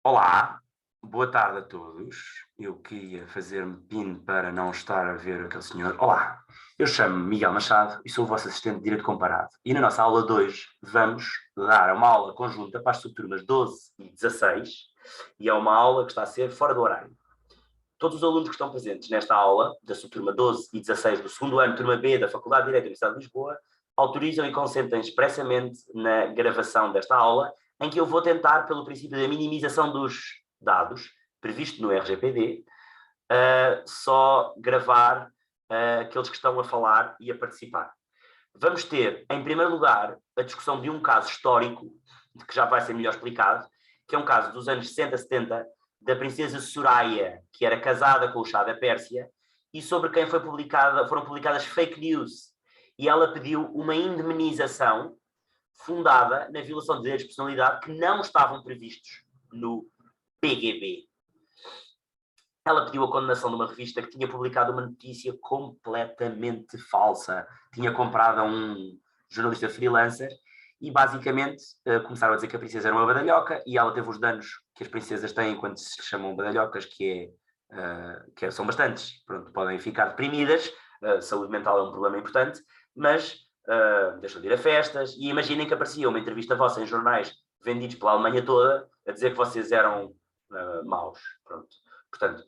Olá, boa tarde a todos. Eu queria fazer-me PIN para não estar a ver aquele senhor. Olá, eu chamo-me Miguel Machado e sou o vosso assistente de Direito Comparado. E na nossa aula de hoje vamos dar uma aula conjunta para as subturmas 12 e 16 e é uma aula que está a ser fora do horário. Todos os alunos que estão presentes nesta aula, da subturma 12 e 16 do segundo ano, turma B da Faculdade de Direito da Universidade de Lisboa, autorizam e consentem expressamente na gravação desta aula, em que eu vou tentar, pelo princípio da minimização dos dados, previsto no RGPD, só gravar aqueles que estão a falar e a participar. Vamos ter, em primeiro lugar, a discussão de um caso histórico, que já vai ser melhor explicado, que é um caso dos anos 60, 70, da princesa Soraya, que era casada com o Shah da Pérsia, e sobre quem foram publicadas fake news. E ela pediu uma indemnização fundada na violação de direitos de personalidade que não estavam previstos no PGB. Ela pediu a condenação de uma revista que tinha publicado uma notícia completamente falsa. Tinha comprado a um jornalista freelancer e basicamente começaram a dizer que a princesa era uma badalhoca e ela teve os danos que as princesas têm quando se chamam badalhocas, são bastantes. Pronto, podem ficar deprimidas, saúde mental é um problema importante, mas deixam de ir a festas e imaginem que aparecia uma entrevista vossa em jornais vendidos pela Alemanha toda a dizer que vocês eram maus. Pronto. Portanto,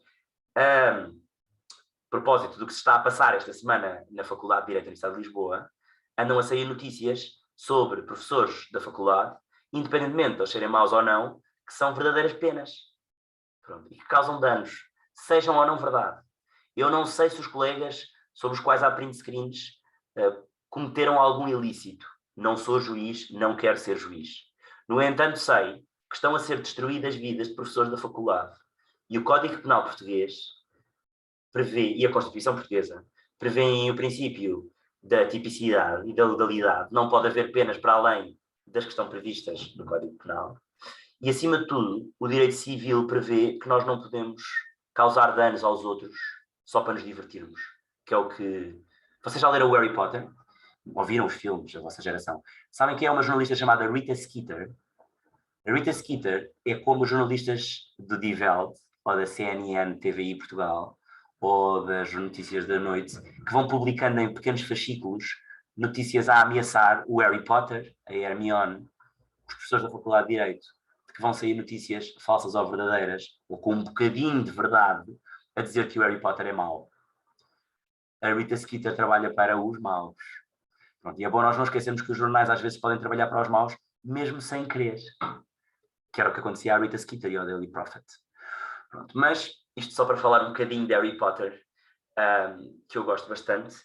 propósito do que se está a passar esta semana na Faculdade de Direito da Universidade de Lisboa, andam a sair notícias sobre professores da faculdade, independentemente de eles serem maus ou não, que são verdadeiras penas. Pronto, e que causam danos, sejam ou não verdade. Eu não sei se os colegas sobre os quais há print screens cometeram algum ilícito. Não sou juiz, não quero ser juiz. No entanto, sei que estão a ser destruídas vidas de professores da faculdade. E o Código Penal português prevê, e a Constituição portuguesa, prevêem o princípio da tipicidade e da legalidade. Não pode haver penas para além das que estão previstas no Código Penal. E, acima de tudo, o direito civil prevê que nós não podemos causar danos aos outros só para nos divertirmos. Que é o que... Vocês já leram o Harry Potter? Ouviram os filmes, a vossa geração? Sabem quem é uma jornalista chamada Rita Skeeter? A Rita Skeeter é como os jornalistas do Die Welt, ou da CNN, TVI Portugal, ou das notícias da noite, que vão publicando em pequenos fascículos notícias a ameaçar o Harry Potter, a Hermione, os professores da Faculdade de Direito, de que vão sair notícias falsas ou verdadeiras, ou com um bocadinho de verdade, a dizer que o Harry Potter é mau. A Rita Skeeter trabalha para os maus. Pronto, e é bom nós não esquecermos que os jornais às vezes podem trabalhar para os maus, mesmo sem querer. Que era o que acontecia à Rita Skeeter e ao Daily Prophet. Pronto, mas isto só para falar um bocadinho de Harry Potter, que eu gosto bastante.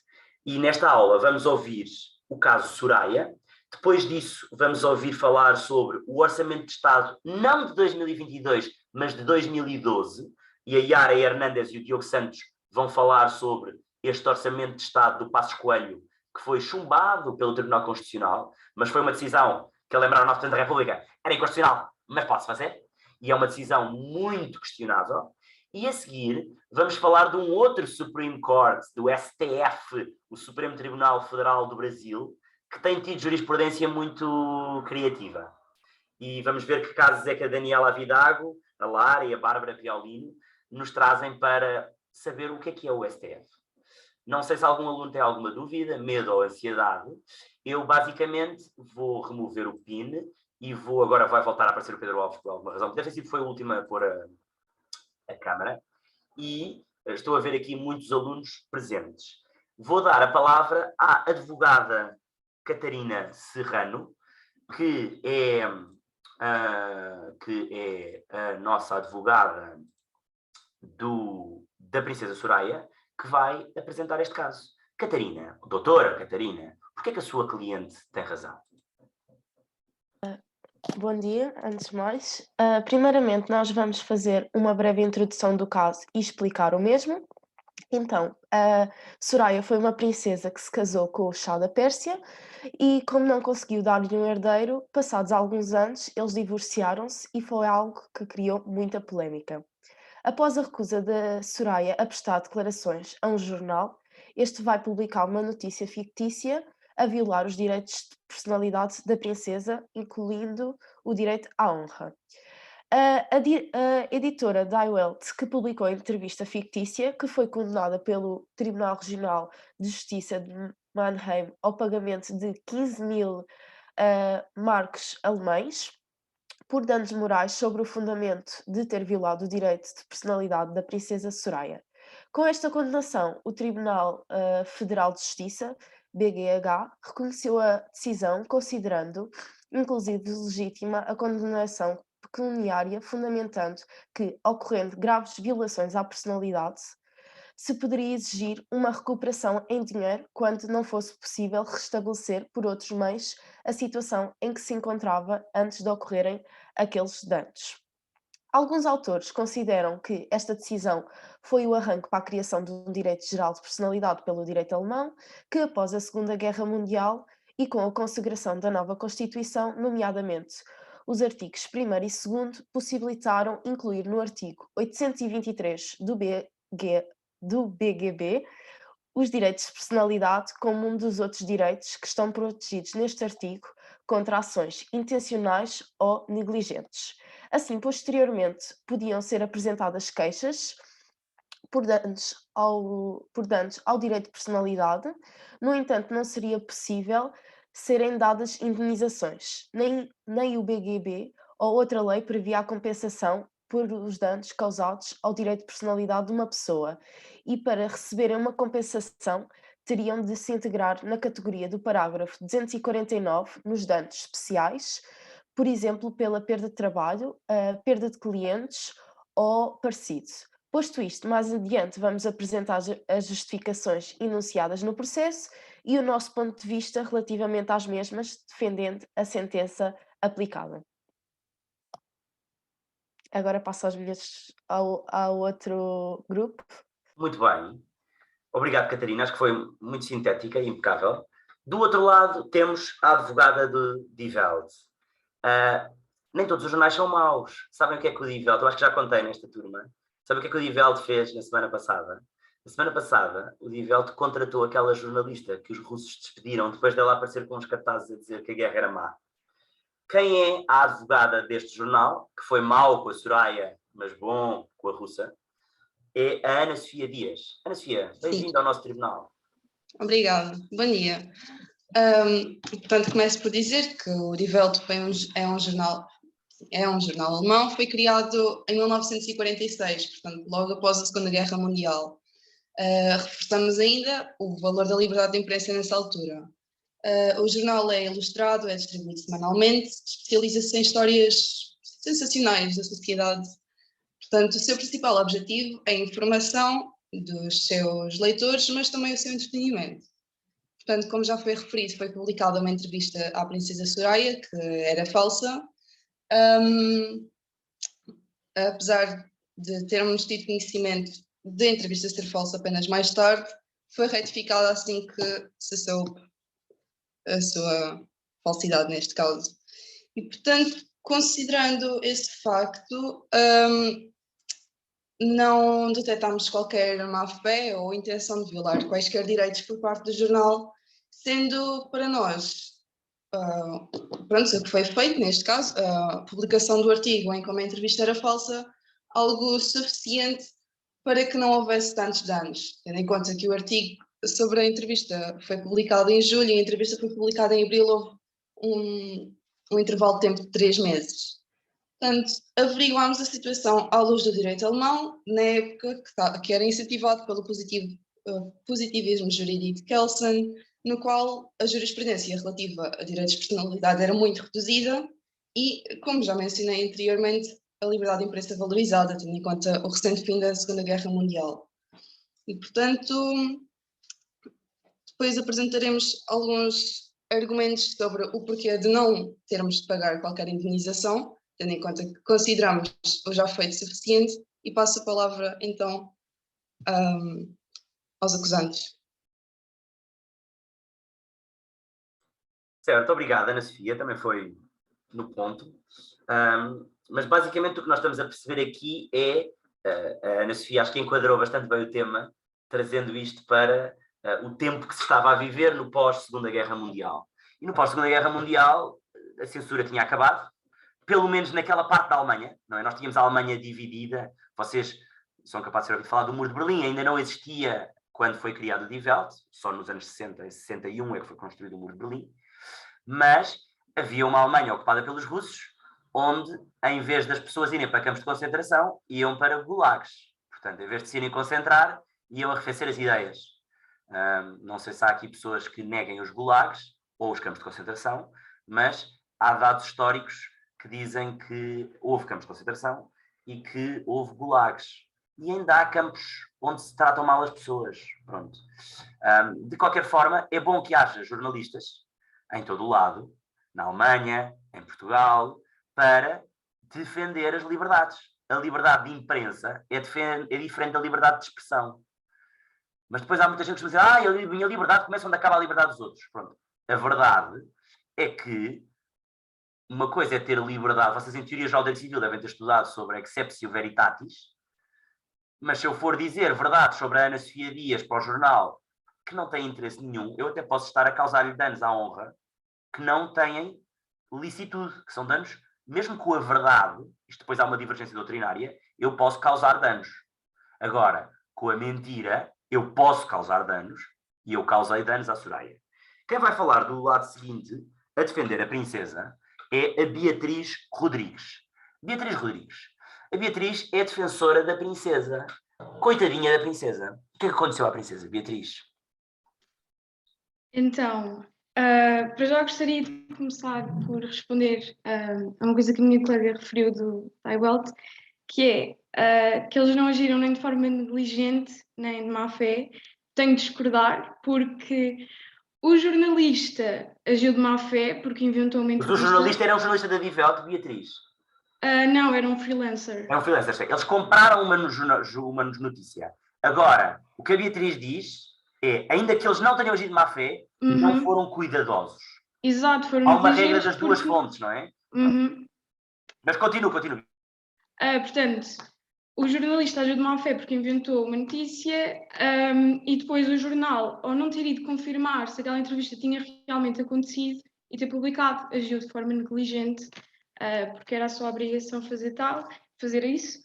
E nesta aula vamos ouvir o caso Soraya. Depois disso vamos ouvir falar sobre o Orçamento de Estado, não de 2022, mas de 2012. E a Yara Hernandes e o Diogo Santos vão falar sobre este Orçamento de Estado do Passos Coelho, que foi chumbado pelo Tribunal Constitucional, mas foi uma decisão que, a lembrar o nosso Presidente da República, era inconstitucional, mas pode-se fazer. E é uma decisão muito questionável. E a seguir, vamos falar de um outro Supreme Court, do STF, o Supremo Tribunal Federal do Brasil, que tem tido jurisprudência muito criativa. E vamos ver que casos é que a Daniela Vidago, a Lara e a Bárbara Piolino nos trazem para saber o que é o STF. Não sei se algum aluno tem alguma dúvida, medo ou ansiedade. Eu, basicamente, vou remover o PIN e agora vai voltar a aparecer o Pedro Alves por alguma razão. Deve ter sido foi o último a pôr a câmara. E estou a ver aqui muitos alunos presentes. Vou dar a palavra à advogada Catarina Serrano, que é a nossa advogada da Princesa Soraya, que vai apresentar este caso. Catarina, doutora Catarina, porquê é que a sua cliente tem razão? Bom dia, antes de mais. Primeiramente, nós vamos fazer uma breve introdução do caso e explicar o mesmo. Então, a Soraya foi uma princesa que se casou com o Shah da Pérsia e, como não conseguiu dar-lhe um herdeiro, passados alguns anos, eles divorciaram-se e foi algo que criou muita polémica. Após a recusa da Soraya a prestar declarações a um jornal, este vai publicar uma notícia fictícia a violar os direitos de personalidade da princesa, incluindo o direito à honra. A editora Die Welt, que publicou a entrevista fictícia, que foi condenada pelo Tribunal Regional de Justiça de Mannheim ao pagamento de 15.000 marcos alemães por danos morais sobre o fundamento de ter violado o direito de personalidade da princesa Soraya. Com esta condenação, o Tribunal Federal de Justiça, BGH, reconheceu a decisão, considerando, inclusive, legítima a condenação pecuniária, fundamentando que, ocorrendo graves violações à personalidade, se poderia exigir uma recuperação em dinheiro quando não fosse possível restabelecer por outros meios a situação em que se encontrava antes de ocorrerem aqueles danos. Alguns autores consideram que esta decisão foi o arranque para a criação de um direito geral de personalidade pelo direito alemão, que após a Segunda Guerra Mundial e com a consagração da nova Constituição, nomeadamente os artigos 1º e 2º, possibilitaram incluir no artigo 823 do BGB os direitos de personalidade como um dos outros direitos que estão protegidos neste artigo contra ações intencionais ou negligentes. Assim, posteriormente, podiam ser apresentadas queixas por danos ao direito de personalidade. No entanto, não seria possível serem dadas indemnizações. Nem o BGB ou outra lei previa a compensação por os danos causados ao direito de personalidade de uma pessoa, e para receberem uma compensação teriam de se integrar na categoria do parágrafo 249 nos danos especiais, por exemplo, pela perda de trabalho, perda de clientes ou parecido. Posto isto, mais adiante vamos apresentar as justificações enunciadas no processo e o nosso ponto de vista relativamente às mesmas, defendendo a sentença aplicada. Agora passo ao outro grupo. Muito bem. Obrigado, Catarina. Acho que foi muito sintética e impecável. Do outro lado, temos a advogada de Die Welt. Nem todos os jornais são maus. Sabem o que é que o Die Welt, eu acho que já contei nesta turma, sabem o que é que o Die Welt fez na semana passada? Na semana passada, o Die Welt contratou aquela jornalista que os russos despediram depois dela aparecer com uns cartazes a dizer que a guerra era má. Quem é a advogada deste jornal, que foi mau com a Soraya, mas bom com a russa, é a Ana Sofia Dias. Ana Sofia, bem-vinda ao nosso tribunal. Obrigada, bom dia. Portanto, começo por dizer que o Die Welt é um jornal alemão, foi criado em 1946, portanto, logo após a Segunda Guerra Mundial. Reforçamos ainda o valor da liberdade de imprensa nessa altura. O jornal é ilustrado, é distribuído semanalmente, especializa-se em histórias sensacionais da sociedade. Portanto, o seu principal objetivo é a informação dos seus leitores, mas também o seu entretenimento. Portanto, como já foi referido, foi publicada uma entrevista à princesa Soraya, que era falsa. Apesar de termos tido conhecimento da entrevista ser falsa apenas mais tarde, foi retificada assim que se soube a sua falsidade neste caso. E, portanto, considerando esse facto, não detectámos qualquer má-fé ou intenção de violar quaisquer direitos por parte do jornal, sendo para nós, pronto, o que foi feito neste caso, a publicação do artigo em como a entrevista era falsa, algo suficiente para que não houvesse tantos danos, tendo em conta que o artigo sobre a entrevista foi publicado em julho e a entrevista foi publicada em abril, houve um intervalo de tempo de 3 meses. Portanto, averiguámos a situação à luz do direito alemão, na época que era incentivado pelo positivismo jurídico de Kelsen, no qual a jurisprudência relativa a direitos de personalidade era muito reduzida e, como já mencionei anteriormente, a liberdade de imprensa valorizada, tendo em conta o recente fim da Segunda Guerra Mundial. E, portanto, depois apresentaremos alguns argumentos sobre o porquê de não termos de pagar qualquer indemnização, tendo em conta que consideramos o já feito suficiente, e passo a palavra, então, aos acusantes. Certo, obrigado, Ana Sofia, também foi no ponto. Mas basicamente o que nós estamos a perceber aqui é, a Ana Sofia acho que enquadrou bastante bem o tema, trazendo isto para o tempo que se estava a viver no pós-Segunda Guerra Mundial. E no pós-Segunda Guerra Mundial a censura tinha acabado, pelo menos naquela parte da Alemanha, não é? Nós tínhamos a Alemanha dividida, vocês são capazes de ter ouvido falar do Muro de Berlim, ainda não existia quando foi criado o Die Welt, só nos anos 60 e 61 é que foi construído o Muro de Berlim, mas havia uma Alemanha ocupada pelos russos, onde, em vez das pessoas irem para campos de concentração, iam para gulags. Portanto, em vez de se irem concentrar, iam arrefecer as ideias. Não sei se há aqui pessoas que neguem os gulags ou os campos de concentração, mas há dados históricos que dizem que houve campos de concentração e que houve gulags. E ainda há campos onde se tratam mal as pessoas. Pronto. De qualquer forma, é bom que haja jornalistas em todo o lado, na Alemanha, em Portugal, para defender as liberdades. A liberdade de imprensa é diferente da liberdade de expressão. Mas depois há muita gente que diz, a minha liberdade começa onde acaba a liberdade dos outros. Pronto. A verdade é que uma coisa é ter liberdade. Vocês em teoria já o direito civil devem ter estudado sobre a exceptio veritatis, mas se eu for dizer verdades sobre a Ana Sofia Dias para o jornal que não tem interesse nenhum, eu até posso estar a causar-lhe danos à honra que não têm licitude, que são danos, mesmo com a verdade, isto depois há uma divergência doutrinária, eu posso causar danos. Agora, com a mentira, eu posso causar danos, e eu causei danos à Soraya. Quem vai falar do lado seguinte, a defender a princesa, é a Beatriz Rodrigues. Beatriz Rodrigues. A Beatriz é defensora da princesa. Coitadinha da princesa. O que é que aconteceu à princesa, Beatriz? Então, para já gostaria de começar por responder a uma coisa que a minha colega referiu do Die Welt, que é que eles não agiram nem de forma negligente, nem de má fé. Tenho de discordar, porque o jornalista agiu de má fé, porque inventou uma Mas entrevista... o jornalista era um jornalista da Die Welt, Beatriz? Não, era um freelancer. Era um freelancer. Eles compraram uma notícia. Agora, o que a Beatriz diz é, ainda que eles não tenham agido de má fé, não foram cuidadosos. Exato, foram Há uma regra das duas porque... fontes, não é? Mas continua. Portanto, o jornalista agiu de má fé porque inventou uma notícia e depois o jornal, ao não ter ido confirmar se aquela entrevista tinha realmente acontecido e ter publicado, agiu de forma negligente, porque era a sua obrigação fazer isso.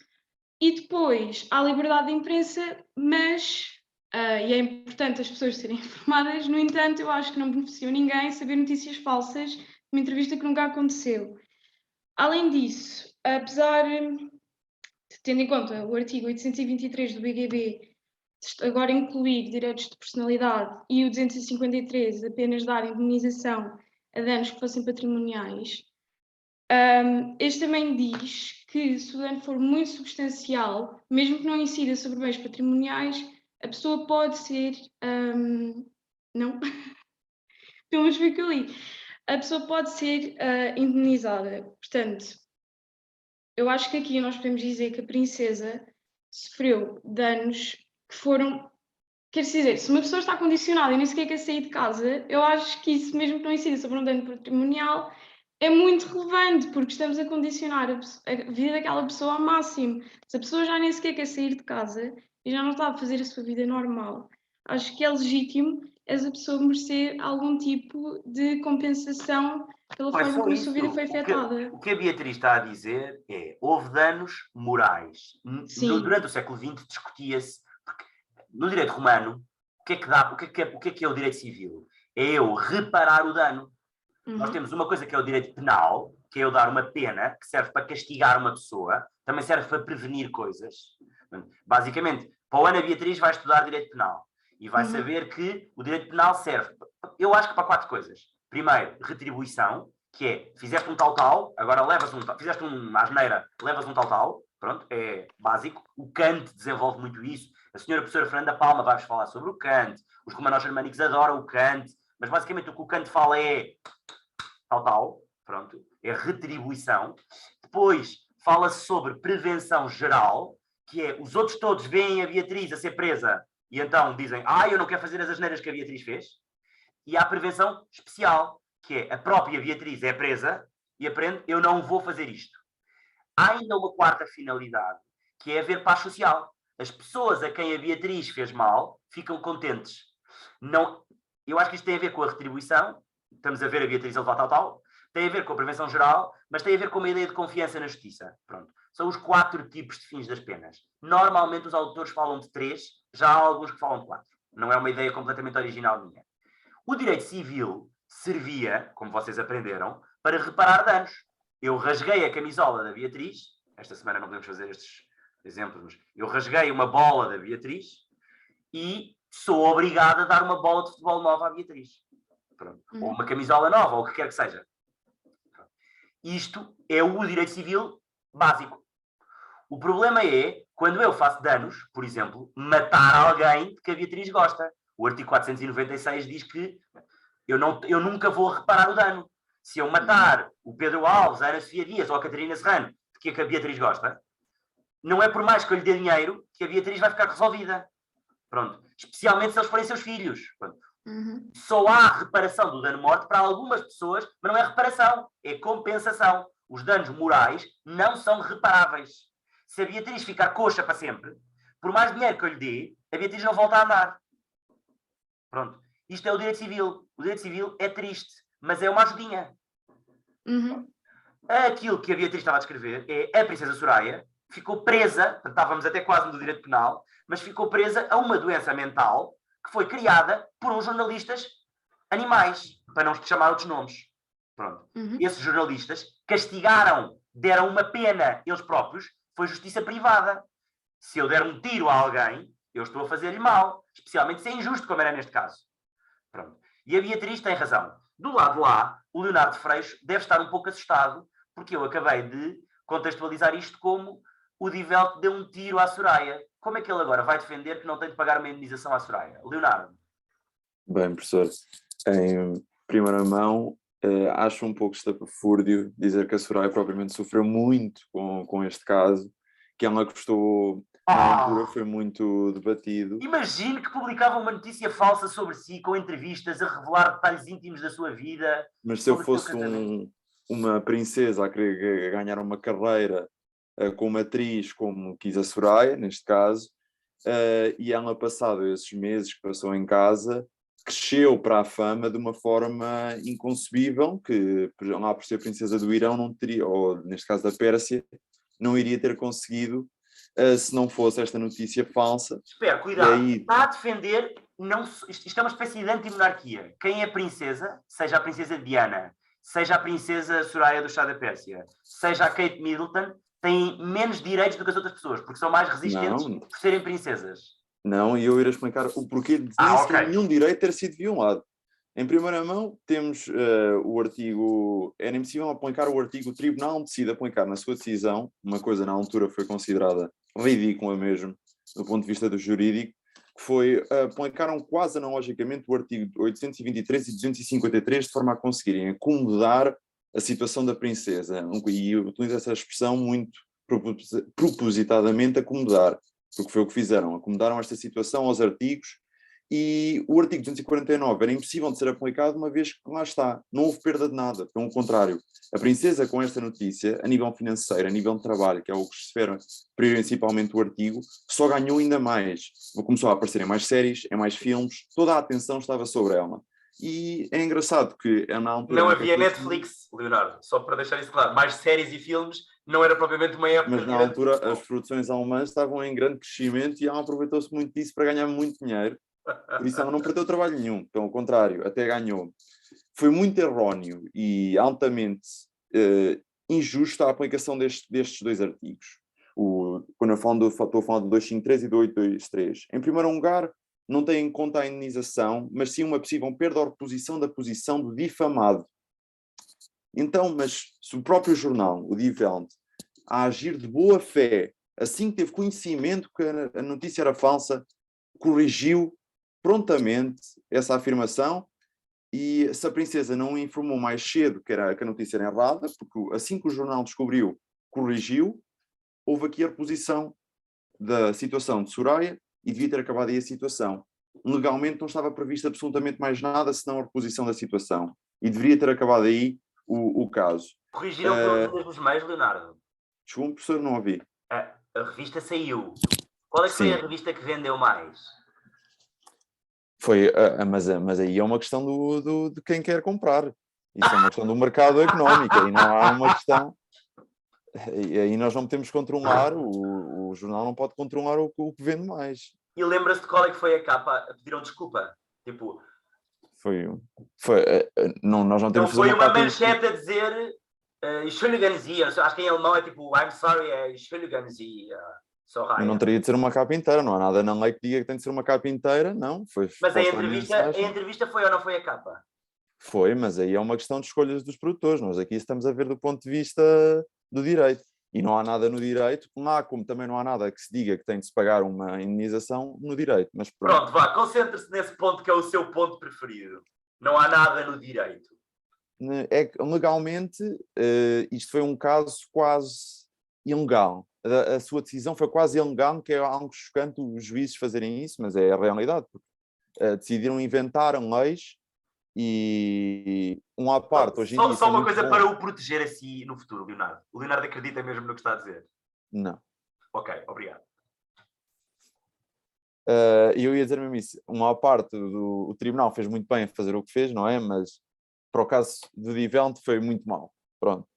E depois, há liberdade de imprensa, mas, e é importante as pessoas serem informadas, no entanto, eu acho que não beneficiou ninguém saber notícias falsas de uma entrevista que nunca aconteceu. Além disso, apesar de, tendo em conta o artigo 823 do BGB, agora incluir direitos de personalidade, e o 253 apenas dar indemnização a danos que fossem patrimoniais, este também diz que se o dano for muito substancial, mesmo que não incida sobre bens patrimoniais, a pessoa pode ser... não? Pelo menos foi o que eu li. A pessoa pode ser indemnizada. Portanto, eu acho que aqui nós podemos dizer que a princesa sofreu danos que foram... Quer dizer, se uma pessoa está condicionada e nem sequer quer sair de casa, eu acho que isso, mesmo que não incida sobre um dano patrimonial, é muito relevante, porque estamos a condicionar a vida daquela pessoa ao máximo. Se a pessoa já nem sequer quer sair de casa e já não está a fazer a sua vida normal, acho que é legítimo essa pessoa merecer algum tipo de compensação pela forma como a sua vida foi afetada. O que a Beatriz está a dizer é, houve danos morais. Durante o século XX discutia-se, no direito romano, o que é o direito civil? É eu reparar o dano. Nós temos uma coisa que é o direito penal, que é eu dar uma pena, que serve para castigar uma pessoa, também serve para prevenir coisas. Basicamente, para o Ana Beatriz vai estudar direito penal e vai saber que o direito penal serve, eu acho que para 4 coisas. Primeiro, retribuição, que é, fizeste um tal, agora fizeste uma asneira, levas um tal, pronto, é básico. O Kant desenvolve muito isso. A senhora professora Fernanda Palma vai-vos falar sobre o Kant. Os romanos germânicos adoram o Kant. Mas basicamente o que o Kant fala é tal, pronto, é retribuição. Depois fala-se sobre prevenção geral, que é os outros todos veem a Beatriz a ser presa e então dizem, eu não quero fazer as asneiras que a Beatriz fez. E há a prevenção especial, que é a própria Beatriz é presa e aprende, eu não vou fazer isto. Há ainda uma 4ª finalidade, que é haver paz social. As pessoas a quem a Beatriz fez mal ficam contentes. Não, eu acho que isto tem a ver com a retribuição. Estamos a ver a Beatriz a levar tal, tem a ver com a prevenção geral, mas tem a ver com uma ideia de confiança na justiça. Pronto. São os 4 tipos de fins das penas. Normalmente os autores falam de 3, já há alguns que falam de 4. Não é uma ideia completamente original minha. O direito civil servia, como vocês aprenderam, para reparar danos. Eu rasguei a camisola da Beatriz, esta semana não podemos fazer estes exemplos, mas eu rasguei uma bola da Beatriz e sou obrigado a dar uma bola de futebol nova à Beatriz. Pronto. Ou uma camisola nova, ou o que quer que seja. Pronto. Isto é o direito civil básico. O problema é, quando eu faço danos, por exemplo, matar alguém que a Beatriz gosta. O artigo 496 diz que eu nunca vou reparar o dano. Se eu matar o Pedro Alves, a Ana Sofia Dias ou a Catarina Serrano, que a Beatriz gosta, não é por mais que eu lhe dê dinheiro que a Beatriz vai ficar resolvida. Pronto. Especialmente se eles forem seus filhos. Só há reparação do dano-morte para algumas pessoas, mas não é reparação, é compensação. Os danos morais não são reparáveis. Se a Beatriz ficar coxa para sempre, por mais dinheiro que eu lhe dê, a Beatriz não volta a andar. Pronto. Isto é o direito civil. O direito civil é triste, mas é uma ajudinha. Aquilo que a Beatriz estava a descrever é a princesa Soraya ficou presa, estávamos até quase no direito penal, mas ficou presa a uma doença mental que foi criada por uns jornalistas animais, para não chamar outros nomes. Pronto. Esses jornalistas castigaram, deram uma pena eles próprios, foi justiça privada. Se eu der um tiro a alguém, eu estou a fazer-lhe mal, especialmente se é injusto, como era neste caso. Pronto. E a Beatriz tem razão. Do lado lá, o Leonardo Freixo deve estar um pouco assustado, porque eu acabei de contextualizar isto como o Divelto deu um tiro à Soraya. Como é que ele agora vai defender que não tem de pagar uma indenização à Soraya? Leonardo. Bem, professor, em primeira mão, acho um pouco estapafúrdio dizer que a Soraya propriamente sofreu muito com este caso, que ela gostou, na altura foi muito debatido. Imagine que publicava uma notícia falsa sobre si, com entrevistas a revelar detalhes íntimos da sua vida. Mas se eu fosse uma princesa a querer ganhar uma carreira como atriz, como quis a Soraya, neste caso, e ela, passado esses meses que passou em casa, cresceu para a fama de uma forma inconcebível, que lá por ser princesa do Irão não teria, ou neste caso da Pérsia, não iria ter conseguido se não fosse esta notícia falsa. Espera, cuidado, está a defender, isto é uma espécie de anti-monarquia. Quem é princesa, seja a princesa Diana, seja a princesa Soraya do Chá da Pérsia, seja a Kate Middleton, têm menos direitos do que as outras pessoas, porque são mais resistentes por serem princesas. Não, e eu irei explicar o porquê de nem ter nenhum direito ter sido violado. Em primeira mão, temos o artigo, é impossível aplicar o artigo, o tribunal decide aplicar na sua decisão, uma coisa na altura foi considerada ridícula mesmo, do ponto de vista do jurídico, que foi, aplicaram quase analogicamente o artigo 823 e 253, de forma a conseguirem acomodar a situação da princesa, e utilizo essa expressão muito propositadamente, acomodar, porque foi o que fizeram, acomodaram esta situação aos artigos, e o artigo 249 era impossível de ser aplicado, uma vez que lá está, não houve perda de nada, pelo contrário, a princesa com esta notícia, a nível financeiro, a nível de trabalho, que é o que se refere principalmente o artigo, só ganhou ainda mais, começou a aparecer em mais séries, em mais filmes, toda a atenção estava sobre ela. E é engraçado que na altura... Não havia Netflix, Leonardo, só para deixar isso claro, mais séries e filmes, não era propriamente uma época... Mas na altura as produções alemãs estavam em grande crescimento e ela aproveitou-se muito disso para ganhar muito dinheiro. Por isso ela não perdeu trabalho nenhum, pelo contrário, até ganhou. Foi muito erróneo e altamente injusta a aplicação destes dois artigos. Quando eu estou a falar do 253 e do 823. Em primeiro lugar, não tem em conta a indenização, mas sim uma possível perda ou reposição da posição do difamado. Então, mas se o próprio jornal, o Die Welt, a agir de boa fé, assim que teve conhecimento que a notícia era falsa, corrigiu prontamente essa afirmação, e se a princesa não informou mais cedo que a notícia era errada, porque assim que o jornal descobriu, corrigiu, houve aqui a reposição da situação de Soraya e devia ter acabado aí a situação. Legalmente não estava previsto absolutamente mais nada senão a reposição da situação, e deveria ter acabado aí o caso. Corrigiram pelos mesmos meios, Leonardo? Desculpe, professor, não ouvi. A revista saiu. Qual é que foi a revista que vendeu mais? Foi, mas aí é uma questão de quem quer comprar. Isso é uma questão do mercado económico, aí não há uma questão. E aí nós não podemos controlar, o jornal não pode controlar o que vende mais. E lembra-se de qual é que foi a capa? Pediram desculpa. Tipo, nós não não temos que foi fazer uma capa manchete a dizer Entschuldigen Sie. Acho que em alemão é tipo I'm sorry, Entschuldigen Sie. Mas não teria de ser uma capa inteira, não há nada na lei que diga que tem de ser uma capa inteira, não. Mas a mensagem. entrevista foi ou não foi a capa? Foi, mas aí é uma questão de escolhas dos produtores. Nós aqui estamos a ver do ponto de vista do direito. E não há nada no direito, como também não há nada que se diga que tem de se pagar uma indenização no direito. Mas pronto, vá, concentre-se nesse ponto que é o seu ponto preferido. Não há nada no direito. Legalmente, isto foi um caso quase ilegal. A sua decisão foi quase ilegal, que é algo chocante os juízes fazerem isso, mas é a realidade. Decidiram inventar leis e à parte hoje em dia... Só uma coisa para o proteger a si no futuro, Leonardo. O Leonardo acredita mesmo no que está a dizer? Não. Ok, obrigado. Eu ia dizer mesmo isso. Uma parte o tribunal fez muito bem a fazer o que fez, não é? Mas para o caso do Divelt foi muito mal. Pronto.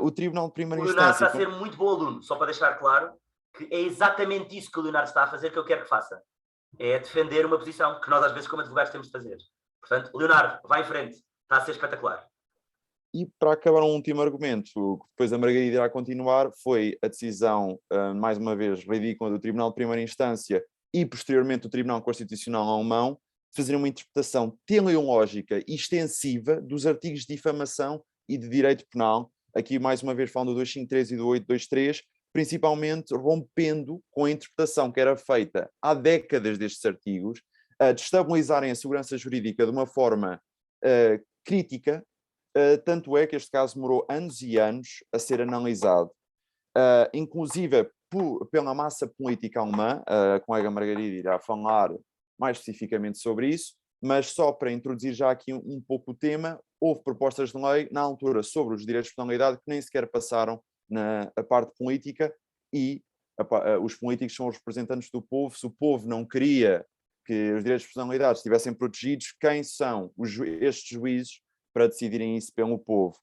O tribunal de primeira instância... O Leonardo está a ser muito bom aluno, só para deixar claro que é exatamente isso que o Leonardo está a fazer que eu quero que faça. É defender uma posição que nós às vezes como advogados temos de fazer. Portanto, Leonardo, vai em frente. Está a ser espetacular. E para acabar um último argumento, o que depois a Margarida irá continuar, foi a decisão, mais uma vez, ridícula do Tribunal de Primeira Instância e posteriormente do Tribunal Constitucional Alemão, de fazer uma interpretação teleológica e extensiva dos artigos de difamação e de direito penal, aqui mais uma vez falando do 253 e do 823, principalmente rompendo com a interpretação que era feita há décadas destes artigos, de estabilizarem a segurança jurídica de uma forma crítica, tanto é que este caso demorou anos e anos a ser analisado, inclusive pela massa política alemã. A colega Margarida irá falar mais especificamente sobre isso, mas só para introduzir já aqui um pouco o tema, houve propostas de lei na altura sobre os direitos de penalidade que nem sequer passaram na parte política e os políticos são os representantes do povo. Se o povo não queria que os direitos de personalidade estivessem protegidos, quem são estes juízes para decidirem isso pelo povo?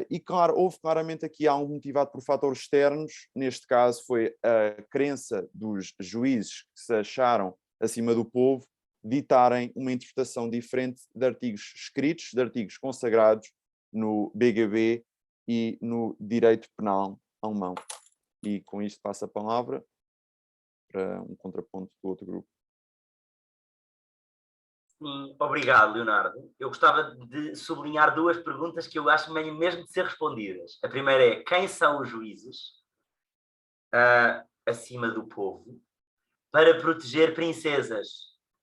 E claro, houve claramente aqui algo motivado por fatores externos. Neste caso foi a crença dos juízes que se acharam acima do povo ditarem uma interpretação diferente de artigos escritos, de artigos consagrados no BGB e no direito penal alemão. E com isto passo a palavra para um contraponto do outro grupo. Obrigado, Leonardo. Eu gostava de sublinhar duas perguntas que eu acho mesmo de ser respondidas. A primeira é: quem são os juízes acima do povo para proteger princesas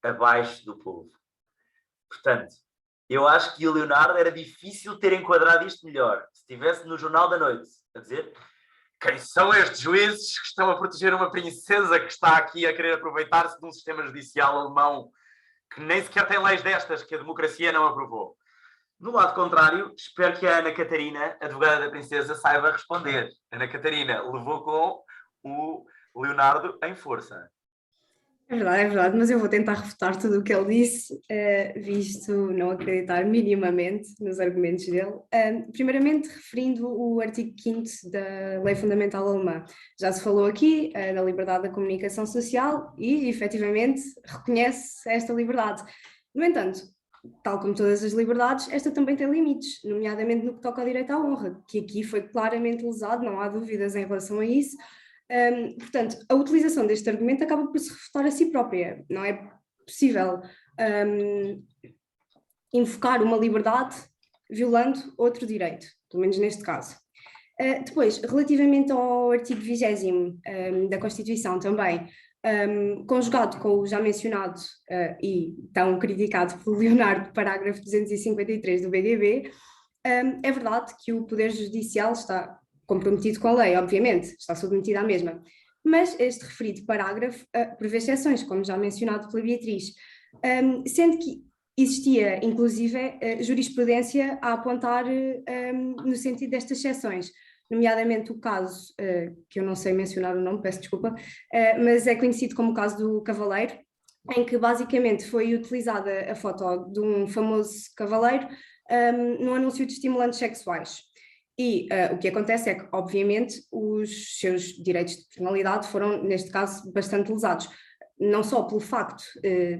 abaixo do povo? Portanto, eu acho que o Leonardo era difícil ter enquadrado isto melhor. Se estivesse no Jornal da Noite a dizer: quem são estes juízes que estão a proteger uma princesa que está aqui a querer aproveitar-se de um sistema judicial alemão que nem sequer tem leis destas, que a democracia não aprovou? No lado contrário, espero que a Ana Catarina, advogada da princesa, saiba responder. Ana Catarina levou com o Leonardo em força. É verdade, mas eu vou tentar refutar tudo o que ele disse, visto não acreditar minimamente nos argumentos dele. Primeiramente, referindo o artigo 5º da Lei Fundamental Alemã. Já se falou aqui da liberdade da comunicação social e, efetivamente, reconhece esta liberdade. No entanto, tal como todas as liberdades, esta também tem limites, nomeadamente no que toca ao direito à honra, que aqui foi claramente lesado, não há dúvidas em relação a isso. Portanto, a utilização deste argumento acaba por se refutar a si própria. Não é possível invocar uma liberdade violando outro direito, pelo menos neste caso. Depois, relativamente ao artigo 20º da Constituição também, conjugado com o já mencionado e tão criticado pelo Leonardo, parágrafo 253 do BGB, é verdade que o Poder Judicial está comprometido com a lei, obviamente, está submetido à mesma, mas este referido parágrafo prevê exceções, como já mencionado pela Beatriz, sendo que existia, inclusive, jurisprudência a apontar no sentido destas exceções, nomeadamente o caso, que eu não sei mencionar o nome, peço desculpa, mas é conhecido como o caso do Cavaleiro, em que basicamente foi utilizada a foto de um famoso cavaleiro no anúncio de estimulantes sexuais. E o que acontece é que, obviamente, os seus direitos de personalidade foram, neste caso, bastante lesados. Não só pelo facto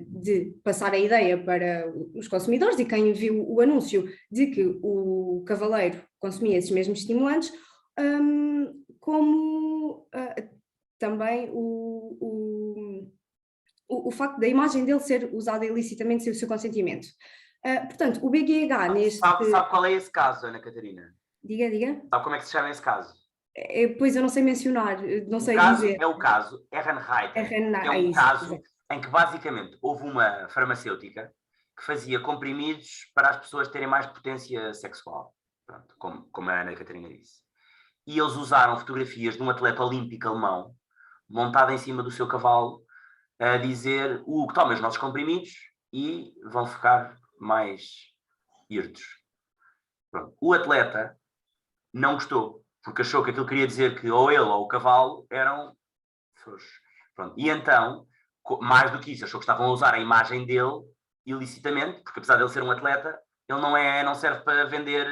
de passar a ideia para os consumidores e quem viu o anúncio de que o cavaleiro consumia esses mesmos estimulantes, como também o facto da imagem dele ser usada ilicitamente sem o seu consentimento. Portanto, o BGH neste... Sabe qual é esse caso, Ana Catarina? Diga. Sabe como é que se chama esse caso? Pois eu não sei mencionar, não sei dizer. É o caso Ehrenreiter, que é um caso em que basicamente houve uma farmacêutica que fazia comprimidos para as pessoas terem mais potência sexual, pronto, como a Ana Catarina disse. E eles usaram fotografias de um atleta olímpico alemão montado em cima do seu cavalo a dizer: toma os nossos comprimidos e vão ficar mais hirtos. Pronto. O atleta não gostou, porque achou que aquilo queria dizer que ou ele ou o cavalo eram frouxos. Pronto. E então, mais do que isso, achou que estavam a usar a imagem dele ilicitamente, porque apesar de ele ser um atleta, ele não serve para vender,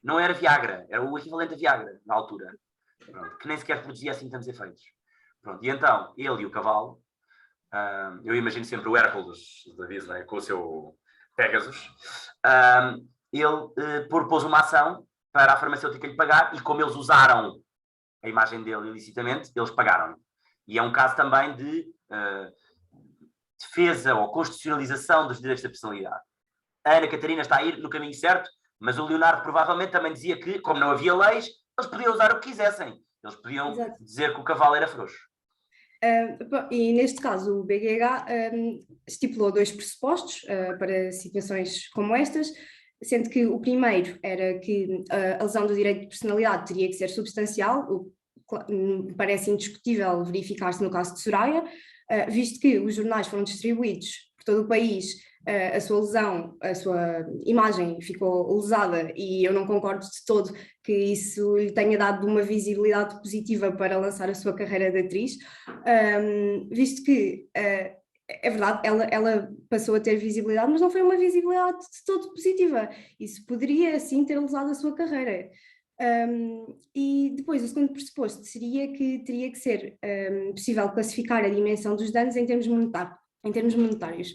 não era Viagra, era o equivalente a Viagra na altura, pronto, que nem sequer produzia assim tantos efeitos. Pronto. E então, ele e o cavalo, eu imagino sempre o Hércules da Disney com o seu Pegasus, ele propôs uma ação para a farmacêutica lhe pagar, e como eles usaram a imagem dele ilicitamente, eles pagaram. E é um caso também de defesa ou constitucionalização dos direitos da personalidade. A Ana Catarina está a ir no caminho certo, mas o Leonardo provavelmente também dizia que, como não havia leis, eles podiam usar o que quisessem. Eles podiam dizer que o cavalo era frouxo. E neste caso o BGH estipulou 2 pressupostos para situações como estas, sendo que o primeiro era que a lesão do direito de personalidade teria que ser substancial, o que parece indiscutível verificar-se no caso de Soraya, visto que os jornais foram distribuídos por todo o país, a sua lesão, a sua imagem ficou lesada, e eu não concordo de todo que isso lhe tenha dado uma visibilidade positiva para lançar a sua carreira de atriz, visto que é verdade, ela passou a ter visibilidade, mas não foi uma visibilidade de todo positiva. Isso poderia, sim, ter lesado a sua carreira. E depois, o segundo pressuposto seria que teria que ser possível classificar a dimensão dos danos em termos monetários.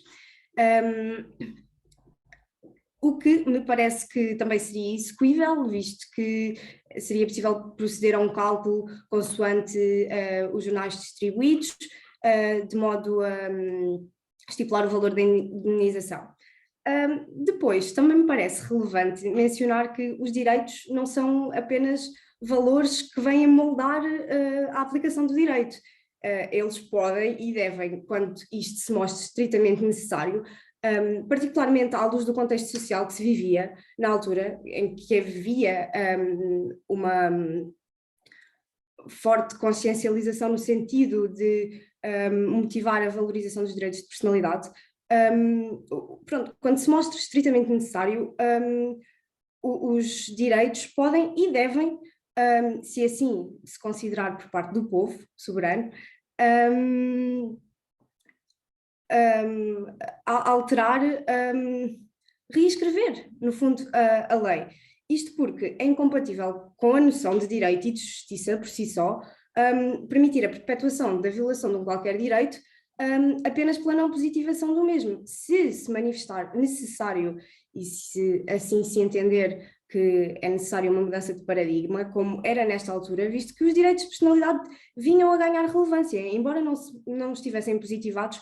O que me parece que também seria execuível, visto que seria possível proceder a um cálculo consoante os jornais distribuídos, de modo a estipular o valor da indenização. Depois, também me parece relevante mencionar que os direitos não são apenas valores que vêm a moldar a aplicação do direito. Eles podem e devem, quando isto se mostre estritamente necessário, particularmente à luz do contexto social que se vivia na altura, em que havia uma forte consciencialização no sentido de motivar a valorização dos direitos de personalidade. Pronto, quando se mostra estritamente necessário, os direitos podem e devem, se assim se considerar por parte do povo soberano, alterar, reescrever, no fundo, a lei. Isto porque é incompatível com a noção de direito e de justiça por si só, permitir a perpetuação da violação de um qualquer direito apenas pela não positivação do mesmo. Se se manifestar necessário e se assim se entender que é necessária uma mudança de paradigma, como era nesta altura, visto que os direitos de personalidade vinham a ganhar relevância, embora não estivessem positivados,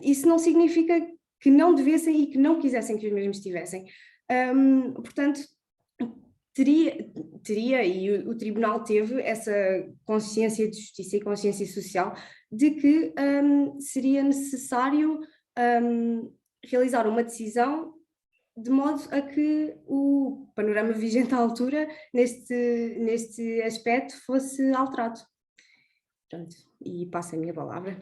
isso não significa que não devessem e que não quisessem que os mesmos estivessem. Portanto, teria, e o Tribunal teve essa consciência de justiça e consciência social de que seria necessário realizar uma decisão de modo a que o panorama vigente à altura, neste aspecto, fosse alterado. Pronto, e passo a minha palavra.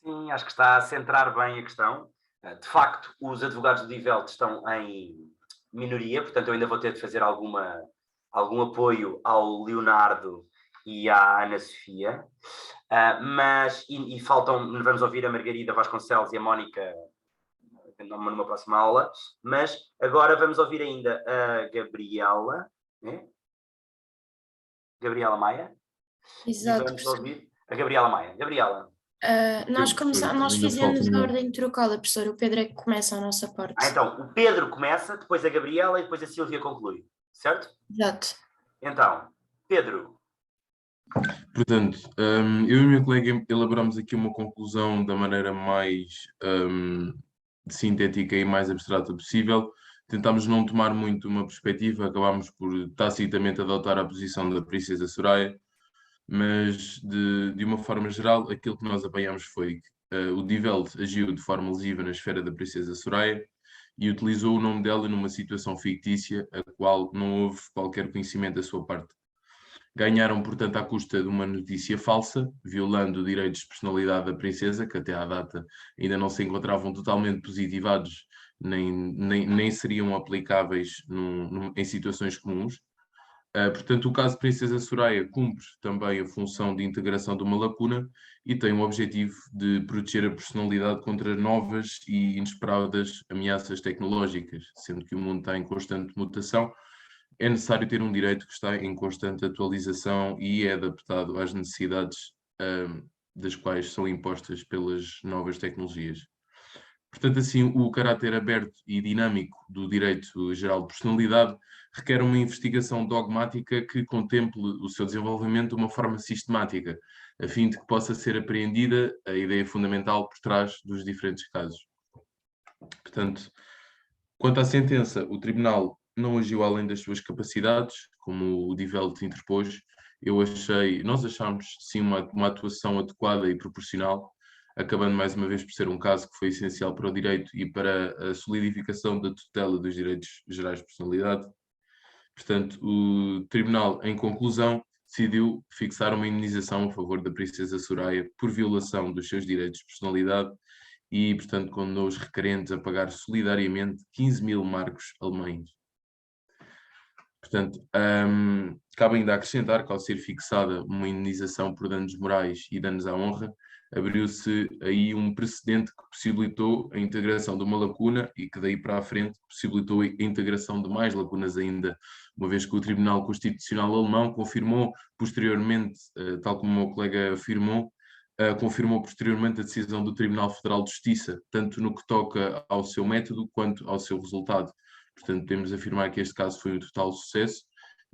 Sim, acho que está a centrar bem a questão. De facto, os advogados do Die Welt estão em minoria, portanto eu ainda vou ter de fazer algum apoio ao Leonardo e à Ana Sofia, mas faltam, vamos ouvir a Margarida Vasconcelos e a Mónica numa próxima aula, mas agora vamos ouvir ainda a Gabriela, né? Gabriela Maia. Exato, E vamos professor. ouvir a Gabriela Maia. Gabriela. Nós Ainda fizemos falta a um. ordem trocada, professor. O Pedro é que começa a nossa parte. Então, o Pedro começa, depois a Gabriela e depois a Silvia conclui, certo? Exato. Então, Pedro. Portanto, eu e o meu colega elaboramos aqui uma conclusão da maneira mais sintética e mais abstrata possível. Tentámos não tomar muito uma perspectiva, acabámos por tacitamente adotar a posição da Princesa Soraya, mas de uma forma geral, aquilo que nós apanhamos foi que o Die Welt agiu de forma lesiva na esfera da Princesa Soraya e utilizou o nome dela numa situação fictícia, a qual não houve qualquer conhecimento da sua parte. Ganharam, portanto, à custa de uma notícia falsa, violando direitos de personalidade da princesa, que até à data ainda não se encontravam totalmente positivados, nem seriam aplicáveis em situações comuns. Portanto, o caso Princesa Soraya cumpre também a função de integração de uma lacuna e tem o objetivo de proteger a personalidade contra novas e inesperadas ameaças tecnológicas, sendo que o mundo está em constante mutação. É necessário ter um direito que está em constante atualização e é adaptado às necessidades das quais são impostas pelas novas tecnologias. Portanto, assim, o caráter aberto e dinâmico do direito geral de personalidade requer uma investigação dogmática que contemple o seu desenvolvimento de uma forma sistemática, a fim de que possa ser apreendida a ideia fundamental por trás dos diferentes casos. Portanto, quanto à sentença, o Tribunal não agiu além das suas capacidades, como o Die Welt interpôs. Nós achámos sim uma atuação adequada e proporcional, acabando mais uma vez por ser um caso que foi essencial para o direito e para a solidificação da tutela dos direitos gerais de personalidade. Portanto, o Tribunal, em conclusão, decidiu fixar uma indenização a favor da Princesa Soraya por violação dos seus direitos de personalidade e, portanto, condenou os requerentes a pagar solidariamente 15.000 marcos alemães. Portanto, cabe ainda acrescentar que, ao ser fixada uma indenização por danos morais e danos à honra, abriu-se aí um precedente que possibilitou a integração de uma lacuna e que daí para a frente possibilitou a integração de mais lacunas ainda, uma vez que o Tribunal Constitucional Alemão confirmou posteriormente, tal como o meu colega afirmou, confirmou posteriormente a decisão do Tribunal Federal de Justiça, tanto no que toca ao seu método quanto ao seu resultado. Portanto, podemos afirmar que este caso foi um total sucesso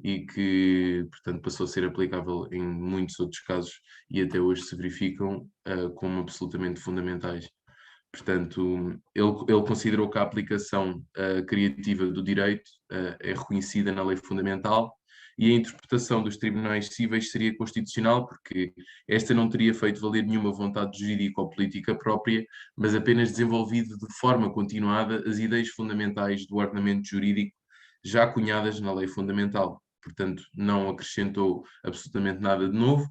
e que, portanto, passou a ser aplicável em muitos outros casos e até hoje se verificam como absolutamente fundamentais. Portanto, ele considerou que a aplicação criativa do direito é reconhecida na lei fundamental e a interpretação dos tribunais cíveis seria constitucional, porque esta não teria feito valer nenhuma vontade jurídica ou política própria, mas apenas desenvolvido de forma continuada as ideias fundamentais do ordenamento jurídico já cunhadas na lei fundamental. Portanto, não acrescentou absolutamente nada de novo,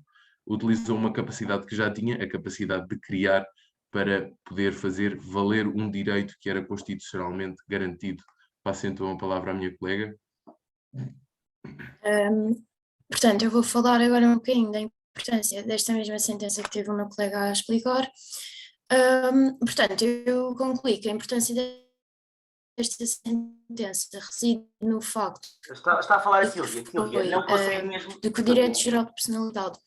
utilizou uma capacidade que já tinha, a capacidade de criar, para poder fazer valer um direito que era constitucionalmente garantido. Passo então a palavra à minha colega. Portanto, eu vou falar agora um bocadinho da importância desta mesma sentença que teve o meu colega a explicar. Portanto, eu concluí que a importância desta sentença reside no facto Está a falar a Silvia. Silvia, não consegue mesmo... de que o direito geral de personalidade...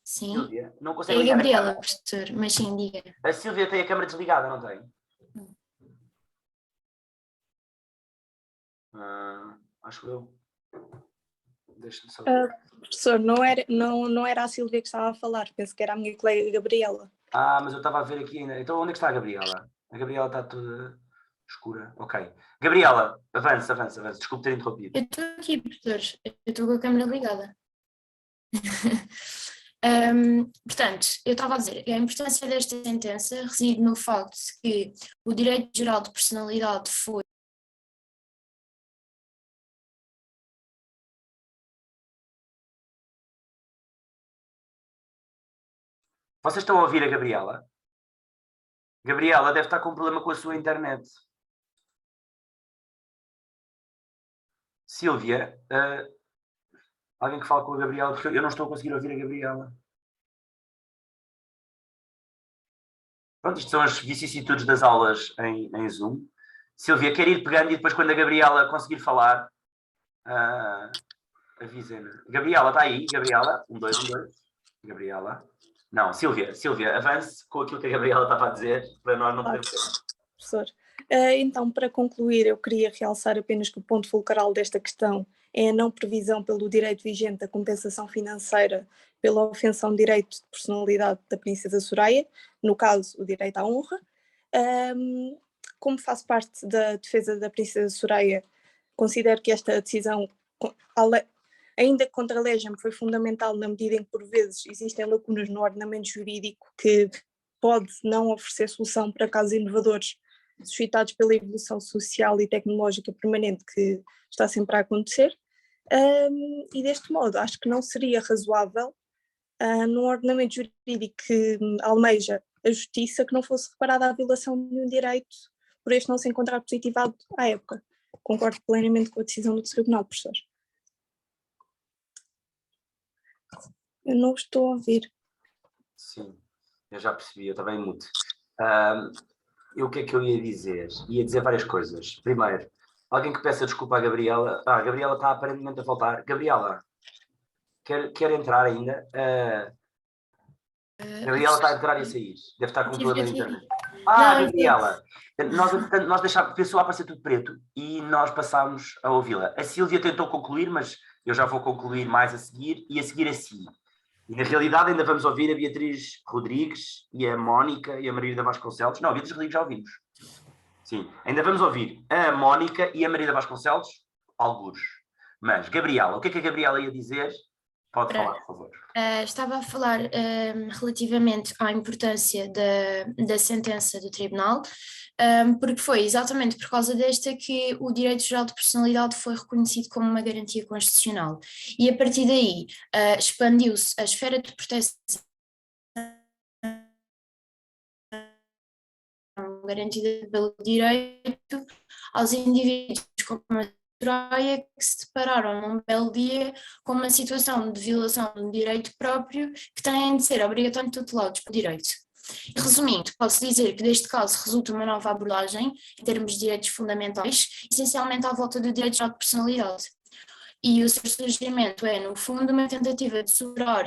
Sim, Silvia, não é consegue a ligar Gabriela, a professor, mas sim, diga. A Silvia tem a câmara desligada, não tem? Acho eu. Deixa-me só ver. Professor, não era a Silvia que estava a falar, penso que era a minha colega Gabriela. Mas eu estava a ver aqui ainda. Então onde é que está a Gabriela? A Gabriela está toda escura. Ok. Gabriela, avança. Desculpe ter interrompido. Eu estou aqui, professor, eu estou com a câmera ligada. Portanto, eu estava a dizer, a importância desta sentença reside no facto de que o direito geral de personalidade foi Vocês estão a ouvir a Gabriela? Gabriela deve estar com um problema com a sua internet. Silvia, alguém que fale com a Gabriela, porque eu não estou a conseguir ouvir a Gabriela. Pronto, isto são as vicissitudes das aulas em Zoom. Silvia, quer ir pegando e depois quando a Gabriela conseguir falar, avisem-me. Gabriela, está aí? Gabriela? 1, 2, 1, 2. Gabriela. Não, Silvia, avance com aquilo que a Gabriela estava a dizer, para nós não podermos ter. Professor. Então, para concluir, eu queria realçar apenas que o ponto fulcral desta questão é a não previsão pelo direito vigente da compensação financeira pela ofensão de direito de personalidade da Princesa Soraya, no caso, o direito à honra. Como faço parte da defesa da Princesa Soraya, considero que esta decisão, ainda que contra a legem, foi fundamental na medida em que, por vezes, existem lacunas no ordenamento jurídico que pode não oferecer solução para casos inovadores suscitados pela evolução social e tecnológica permanente que está sempre a acontecer. E deste modo, acho que não seria razoável, num ordenamento jurídico que almeja a justiça, que não fosse reparada a violação de um direito por este não se encontrar positivado à época. Concordo plenamente com a decisão do Tribunal, professor. Eu não estou a ouvir. Sim, eu já percebi, eu estava em mute. O que é que eu ia dizer? Ia dizer várias coisas. Primeiro, alguém que peça desculpa à Gabriela. A Gabriela está aparentemente a faltar. Gabriela, quer entrar ainda? Gabriela está a entrar e a sair. Deve estar com um problema de internet. Gabriela! Nós deixámos, pensou a aparecer tudo preto e nós passámos a ouvi-la. A Sílvia tentou concluir, mas eu já vou concluir mais a seguir e a seguir a si. E na realidade ainda vamos ouvir a Beatriz Rodrigues e a Mónica e a Margarida Vasconcelos. Não, a Beatriz Rodrigues já ouvimos. Sim, ainda vamos ouvir a Mónica e a Margarida Vasconcelos, algures. Mas, Gabriela, o que é que a Gabriela ia dizer? Pode falar, por favor. Estava a falar relativamente à importância da sentença do Tribunal, porque foi exatamente por causa desta que o direito geral de personalidade foi reconhecido como uma garantia constitucional. E a partir daí expandiu-se a esfera de proteção garantida pelo direito aos indivíduos como a Soraya, que se depararam num belo dia com uma situação de violação de um direito próprio que têm de ser obrigatoriamente tutelados pelo direito. E, resumindo, posso dizer que deste caso resulta uma nova abordagem em termos de direitos fundamentais, essencialmente à volta do direito geral de personalidade. E o seu surgimento é, no fundo, uma tentativa de superar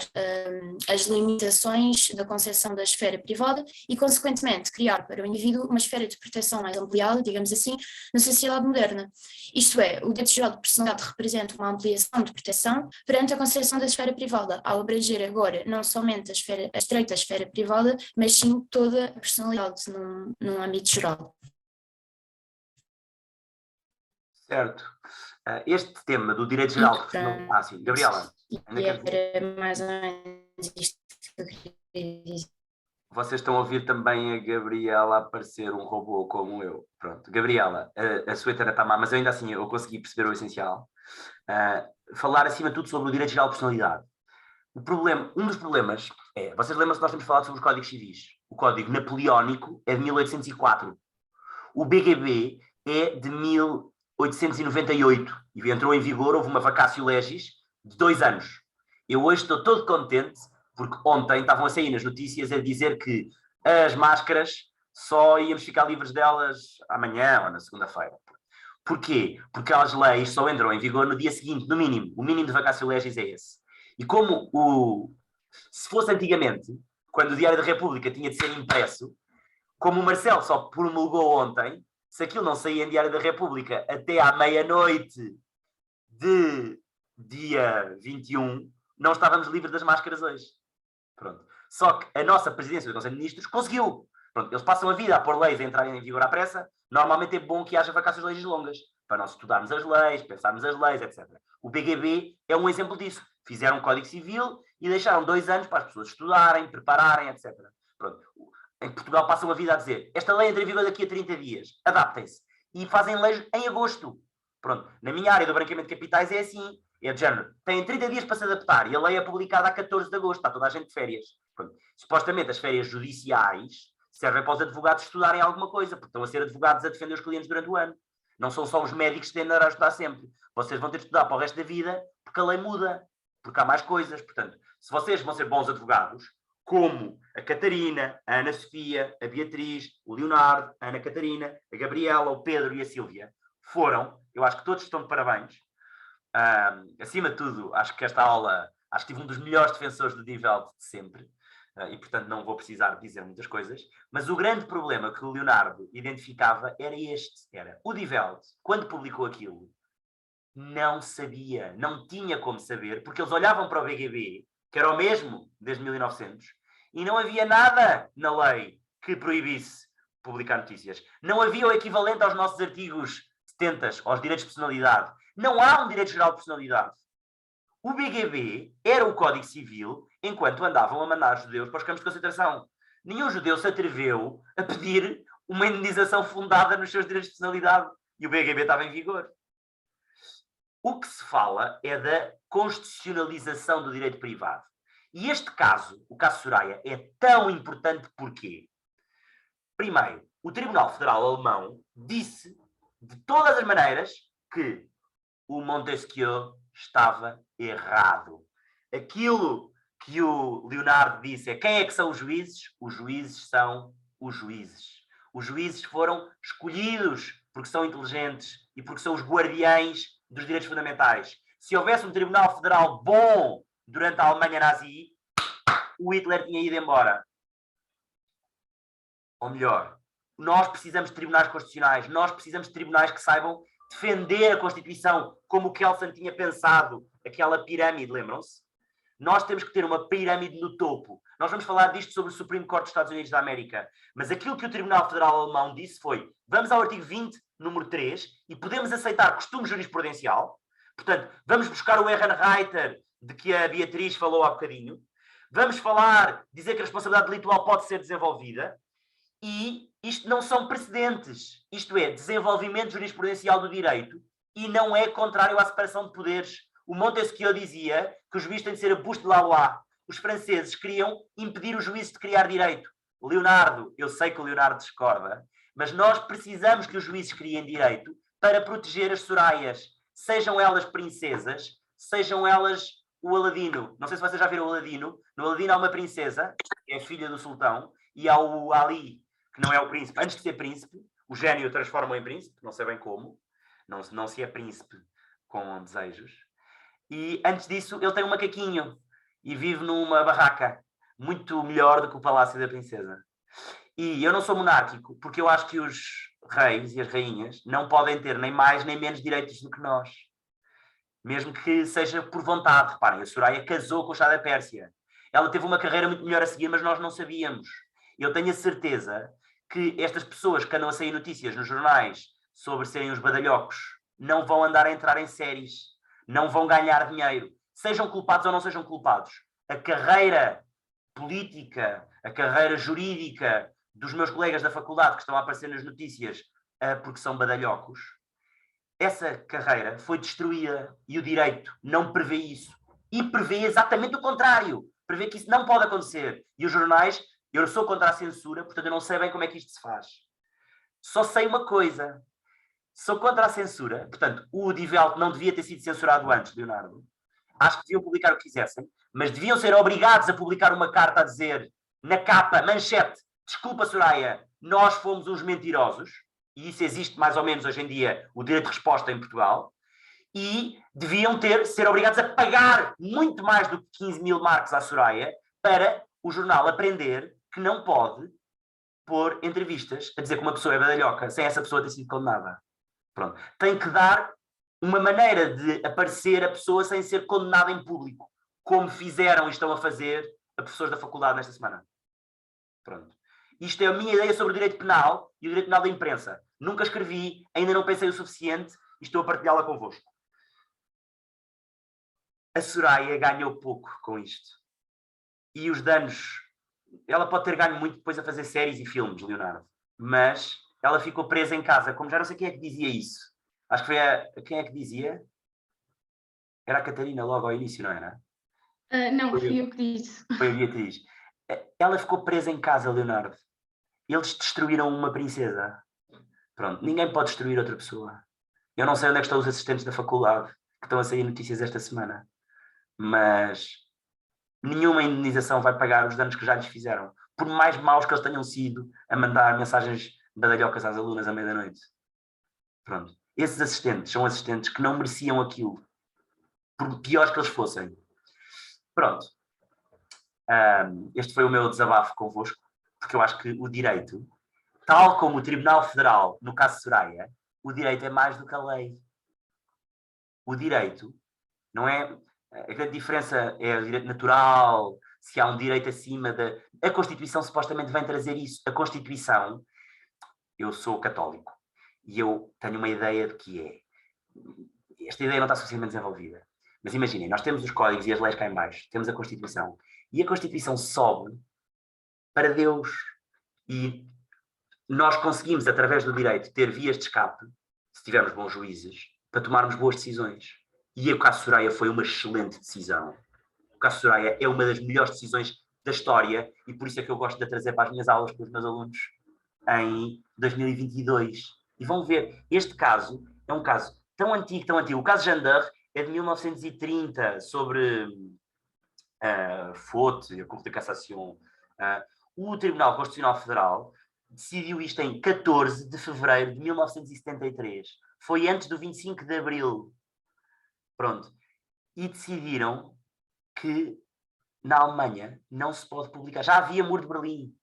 as limitações da concepção da esfera privada e, consequentemente, criar para o indivíduo uma esfera de proteção mais ampliada, digamos assim, na sociedade moderna. Isto é, o direito geral de personalidade representa uma ampliação de proteção perante a concepção da esfera privada, ao abranger agora não somente a estreita esfera privada, mas sim toda a personalidade num âmbito geral. Certo. Este tema do direito geral... sim, Gabriela. Era mais ou menos isto que eu queria dizer. Vocês estão a ouvir também a Gabriela aparecer um robô como eu. Pronto, Gabriela, a sua internet está má, mas ainda assim eu consegui perceber o essencial. Falar acima de tudo sobre o direito geral de personalidade. Um dos problemas é, vocês lembram-se que nós temos falado sobre os códigos civis. O código napoleónico é de 1804. O BGB é de 1898 e entrou em vigor, houve uma vacatio legis de 2 anos. Eu hoje estou todo contente porque ontem estavam a sair nas notícias a dizer que as máscaras só íamos ficar livres delas amanhã ou na segunda-feira. Porquê? Porque as leis só entram em vigor no dia seguinte, no mínimo. O mínimo de vacatio legis é esse. E como se fosse antigamente, quando o Diário da República tinha de ser impresso, como o Marcelo só promulgou ontem, se aquilo não saía em Diário da República até à meia-noite de dia 21, não estávamos livres das máscaras hoje. Pronto. Só que a nossa presidência do Conselho de Ministros conseguiu. Pronto. Eles passam a vida a pôr leis a entrarem em vigor à pressa. Normalmente é bom que haja vacácios de leis longas, para nós estudarmos as leis, pensarmos as leis, etc. O BGB é um exemplo disso. Fizeram um Código Civil e deixaram 2 anos para as pessoas estudarem, prepararem, etc. Pronto. Em Portugal passam a vida a dizer esta lei entra em vigor daqui a 30 dias, adaptem-se. E fazem leis em agosto. Pronto. Na minha área do branqueamento de capitais é assim. É de género. Têm 30 dias para se adaptar e a lei é publicada a 14 de agosto. Está toda a gente de férias. Pronto. Supostamente as férias judiciais servem para os advogados estudarem alguma coisa, porque estão a ser advogados a defender os clientes durante o ano. Não são só os médicos que têm de andar a estudar sempre. Vocês vão ter de estudar para o resto da vida porque a lei muda, porque há mais coisas. Portanto, se vocês vão ser bons advogados, como a Catarina, a Ana Sofia, a Beatriz, o Leonardo, a Ana Catarina, a Gabriela, o Pedro e a Sílvia foram, eu acho que todos estão de parabéns. Acima de tudo, acho que esta aula, acho que tive um dos melhores defensores do Die Welt de sempre, e portanto não vou precisar dizer muitas coisas, mas o grande problema que o Leonardo identificava era este, era o Die Welt, quando publicou aquilo, não sabia, não tinha como saber, porque eles olhavam para o BGB, que era o mesmo desde 1900, e não havia nada na lei que proibisse publicar notícias. Não havia o equivalente aos nossos artigos 70, aos direitos de personalidade. Não há um direito geral de personalidade. O BGB era o Código Civil enquanto andavam a mandar judeus para os campos de concentração. Nenhum judeu se atreveu a pedir uma indenização fundada nos seus direitos de personalidade. E o BGB estava em vigor. O que se fala é da constitucionalização do direito privado. E este caso, o caso Soraya, é tão importante porquê? Primeiro, o Tribunal Federal Alemão disse de todas as maneiras que o Montesquieu estava errado. Aquilo que o Leonardo disse é quem é que são os juízes? Os juízes são os juízes. Os juízes foram escolhidos porque são inteligentes e porque são os guardiães dos direitos fundamentais. Se houvesse um Tribunal Federal bom durante a Alemanha nazi, o Hitler tinha ido embora. Ou melhor, nós precisamos de tribunais constitucionais, nós precisamos de tribunais que saibam defender a Constituição como o Kelsen tinha pensado, aquela pirâmide, lembram-se? Nós temos que ter uma pirâmide no topo. Nós vamos falar disto sobre o Supremo Court dos Estados Unidos da América. Mas aquilo que o Tribunal Federal Alemão disse foi, vamos ao artigo 20, número 3, e podemos aceitar costume jurisprudencial. Portanto, vamos buscar o Ehrenreiter, de que a Beatriz falou há bocadinho. Vamos falar, dizer que a responsabilidade delitual pode ser desenvolvida. E isto não são precedentes. Isto é, desenvolvimento jurisprudencial do direito e não é contrário à separação de poderes. O Montesquieu dizia que o juiz tem de ser a bouche de la loi. Os franceses queriam impedir o juiz de criar direito. Leonardo, eu sei que o Leonardo discorda, mas nós precisamos que os juízes criem direito para proteger as Soraias. Sejam elas princesas, sejam elas o Aladino. Não sei se vocês já viram o Aladino. No Aladino há uma princesa, que é filha do sultão, e há o Ali, que não é o príncipe. Antes de ser príncipe, o gênio transforma-o em príncipe, não sei bem como. Não se é príncipe com desejos. E antes disso, ele tem um macaquinho e vive numa barraca, muito melhor do que o Palácio da Princesa. E eu não sou monárquico, porque eu acho que os reis e as rainhas não podem ter nem mais nem menos direitos do que nós. Mesmo que seja por vontade. Reparem, a Soraya casou com o Shah da Pérsia. Ela teve uma carreira muito melhor a seguir, mas nós não sabíamos. Eu tenho a certeza que estas pessoas que andam a sair notícias nos jornais sobre serem os badalhocos não vão andar a entrar em séries, não vão ganhar dinheiro. Sejam culpados ou não sejam culpados. A carreira política, a carreira jurídica dos meus colegas da faculdade que estão a aparecer nas notícias porque são badalhocos, essa carreira foi destruída e o direito não prevê isso. E prevê exatamente o contrário. Prevê que isso não pode acontecer. E os jornais, eu sou contra a censura, portanto eu não sei bem como é que isto se faz. Só sei uma coisa. Sou contra a censura. Portanto, o Die Welt não devia ter sido censurado antes, Leonardo. Acho que deviam publicar o que quisessem, mas deviam ser obrigados a publicar uma carta a dizer, na capa, manchete, desculpa, Soraya, nós fomos uns mentirosos, e isso existe mais ou menos hoje em dia, o direito de resposta em Portugal, e deviam ser obrigados a pagar muito mais do que 15 mil marcos à Soraya para o jornal aprender que não pode pôr entrevistas a dizer que uma pessoa é badalhoca sem essa pessoa ter sido condenada. Pronto. Tem que dar uma maneira de aparecer a pessoa sem ser condenada em público, como fizeram e estão a fazer a professores da faculdade nesta semana. Pronto. Isto é a minha ideia sobre o direito penal e o direito penal da imprensa. Nunca escrevi, ainda não pensei o suficiente e estou a partilhá-la convosco. A Soraya ganhou pouco com isto. E os danos... Ela pode ter ganho muito depois a fazer séries e filmes, Leonardo. Mas ela ficou presa em casa, como já não sei quem é que dizia isso. Acho que foi quem é que dizia? Era a Catarina logo ao início, não era? Não, fui eu que disse. Foi a Beatriz. Ela ficou presa em casa, Leonardo. Eles destruíram uma princesa. Pronto, ninguém pode destruir outra pessoa. Eu não sei onde é que estão os assistentes da faculdade que estão a sair notícias esta semana. Mas nenhuma indenização vai pagar os danos que já lhes fizeram, por mais maus que eles tenham sido a mandar mensagens badalhocas às alunas à meia-noite. Pronto. Esses assistentes são assistentes que não mereciam aquilo, por piores que eles fossem. Pronto. Este foi o meu desabafo convosco, porque eu acho que o direito, tal como o Tribunal Federal, no caso Soraya, o direito é mais do que a lei. O direito não é... A grande diferença é o direito natural, se há um direito acima da... A Constituição supostamente vem trazer isso. A Constituição, eu sou católico, e eu tenho uma ideia de que é... Esta ideia não está suficientemente desenvolvida. Mas imaginem, nós temos os códigos e as leis cá em baixo, temos a Constituição, e a Constituição sobe para Deus. E nós conseguimos, através do direito, ter vias de escape, se tivermos bons juízes, para tomarmos boas decisões. E o caso Soraya foi uma excelente decisão. O caso Soraya é uma das melhores decisões da história, e por isso é que eu gosto de a trazer para as minhas aulas com os meus alunos em 2022. E vão ver, este caso é um caso tão antigo, tão antigo. O caso Jandaire é de 1930, sobre Faute, a Cour de Cassation. O Tribunal Constitucional Federal decidiu isto em 14 de fevereiro de 1973. Foi antes do 25 de abril. Pronto. E decidiram que na Alemanha não se pode publicar. Já havia Muro de Berlim.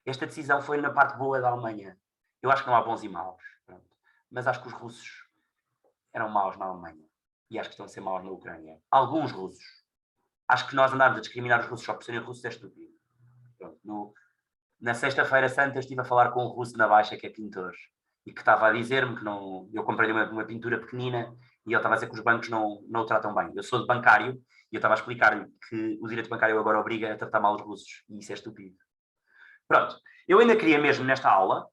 Esta decisão foi na parte boa da Alemanha. Eu acho que não há bons e maus. Pronto. Mas acho que os russos eram maus na Alemanha. E acho que estão a ser maus na Ucrânia. Alguns russos. Acho que nós andarmos a discriminar os russos só por serem russos é estúpido. Pronto. Na sexta-feira santa estive a falar com um russo na Baixa que é pintor. E que estava a dizer-me que não... Eu comprei uma pintura pequenina e ele estava a dizer que os bancos não o tratam bem. Eu sou de bancário e eu estava a explicar-lhe que o direito bancário agora obriga a tratar mal os russos. E isso é estúpido. Pronto. Eu ainda queria mesmo nesta aula,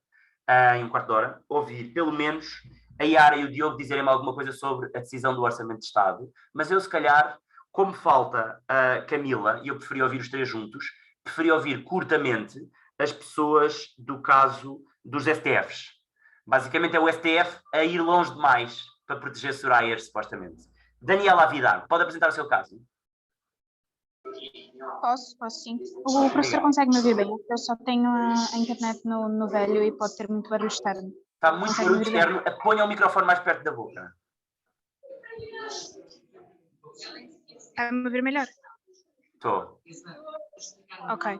em um quarto de hora, ouvir pelo menos a Yara e o Diogo dizerem-me alguma coisa sobre a decisão do Orçamento de Estado. Mas eu, se calhar, como falta a Camila, e eu preferia ouvir os três juntos, preferia ouvir curtamente as pessoas do caso dos STFs. Basicamente é o STF a ir longe demais para proteger Soraya, supostamente. Daniela Avidar, pode apresentar o seu caso? Posso sim. O professor consegue me ouvir bem? Eu só tenho a internet no velho e pode ter muito barulho externo. Está muito barulho externo. Ponha o microfone mais perto da boca. Está-me a ouvir melhor? Estou. Ok.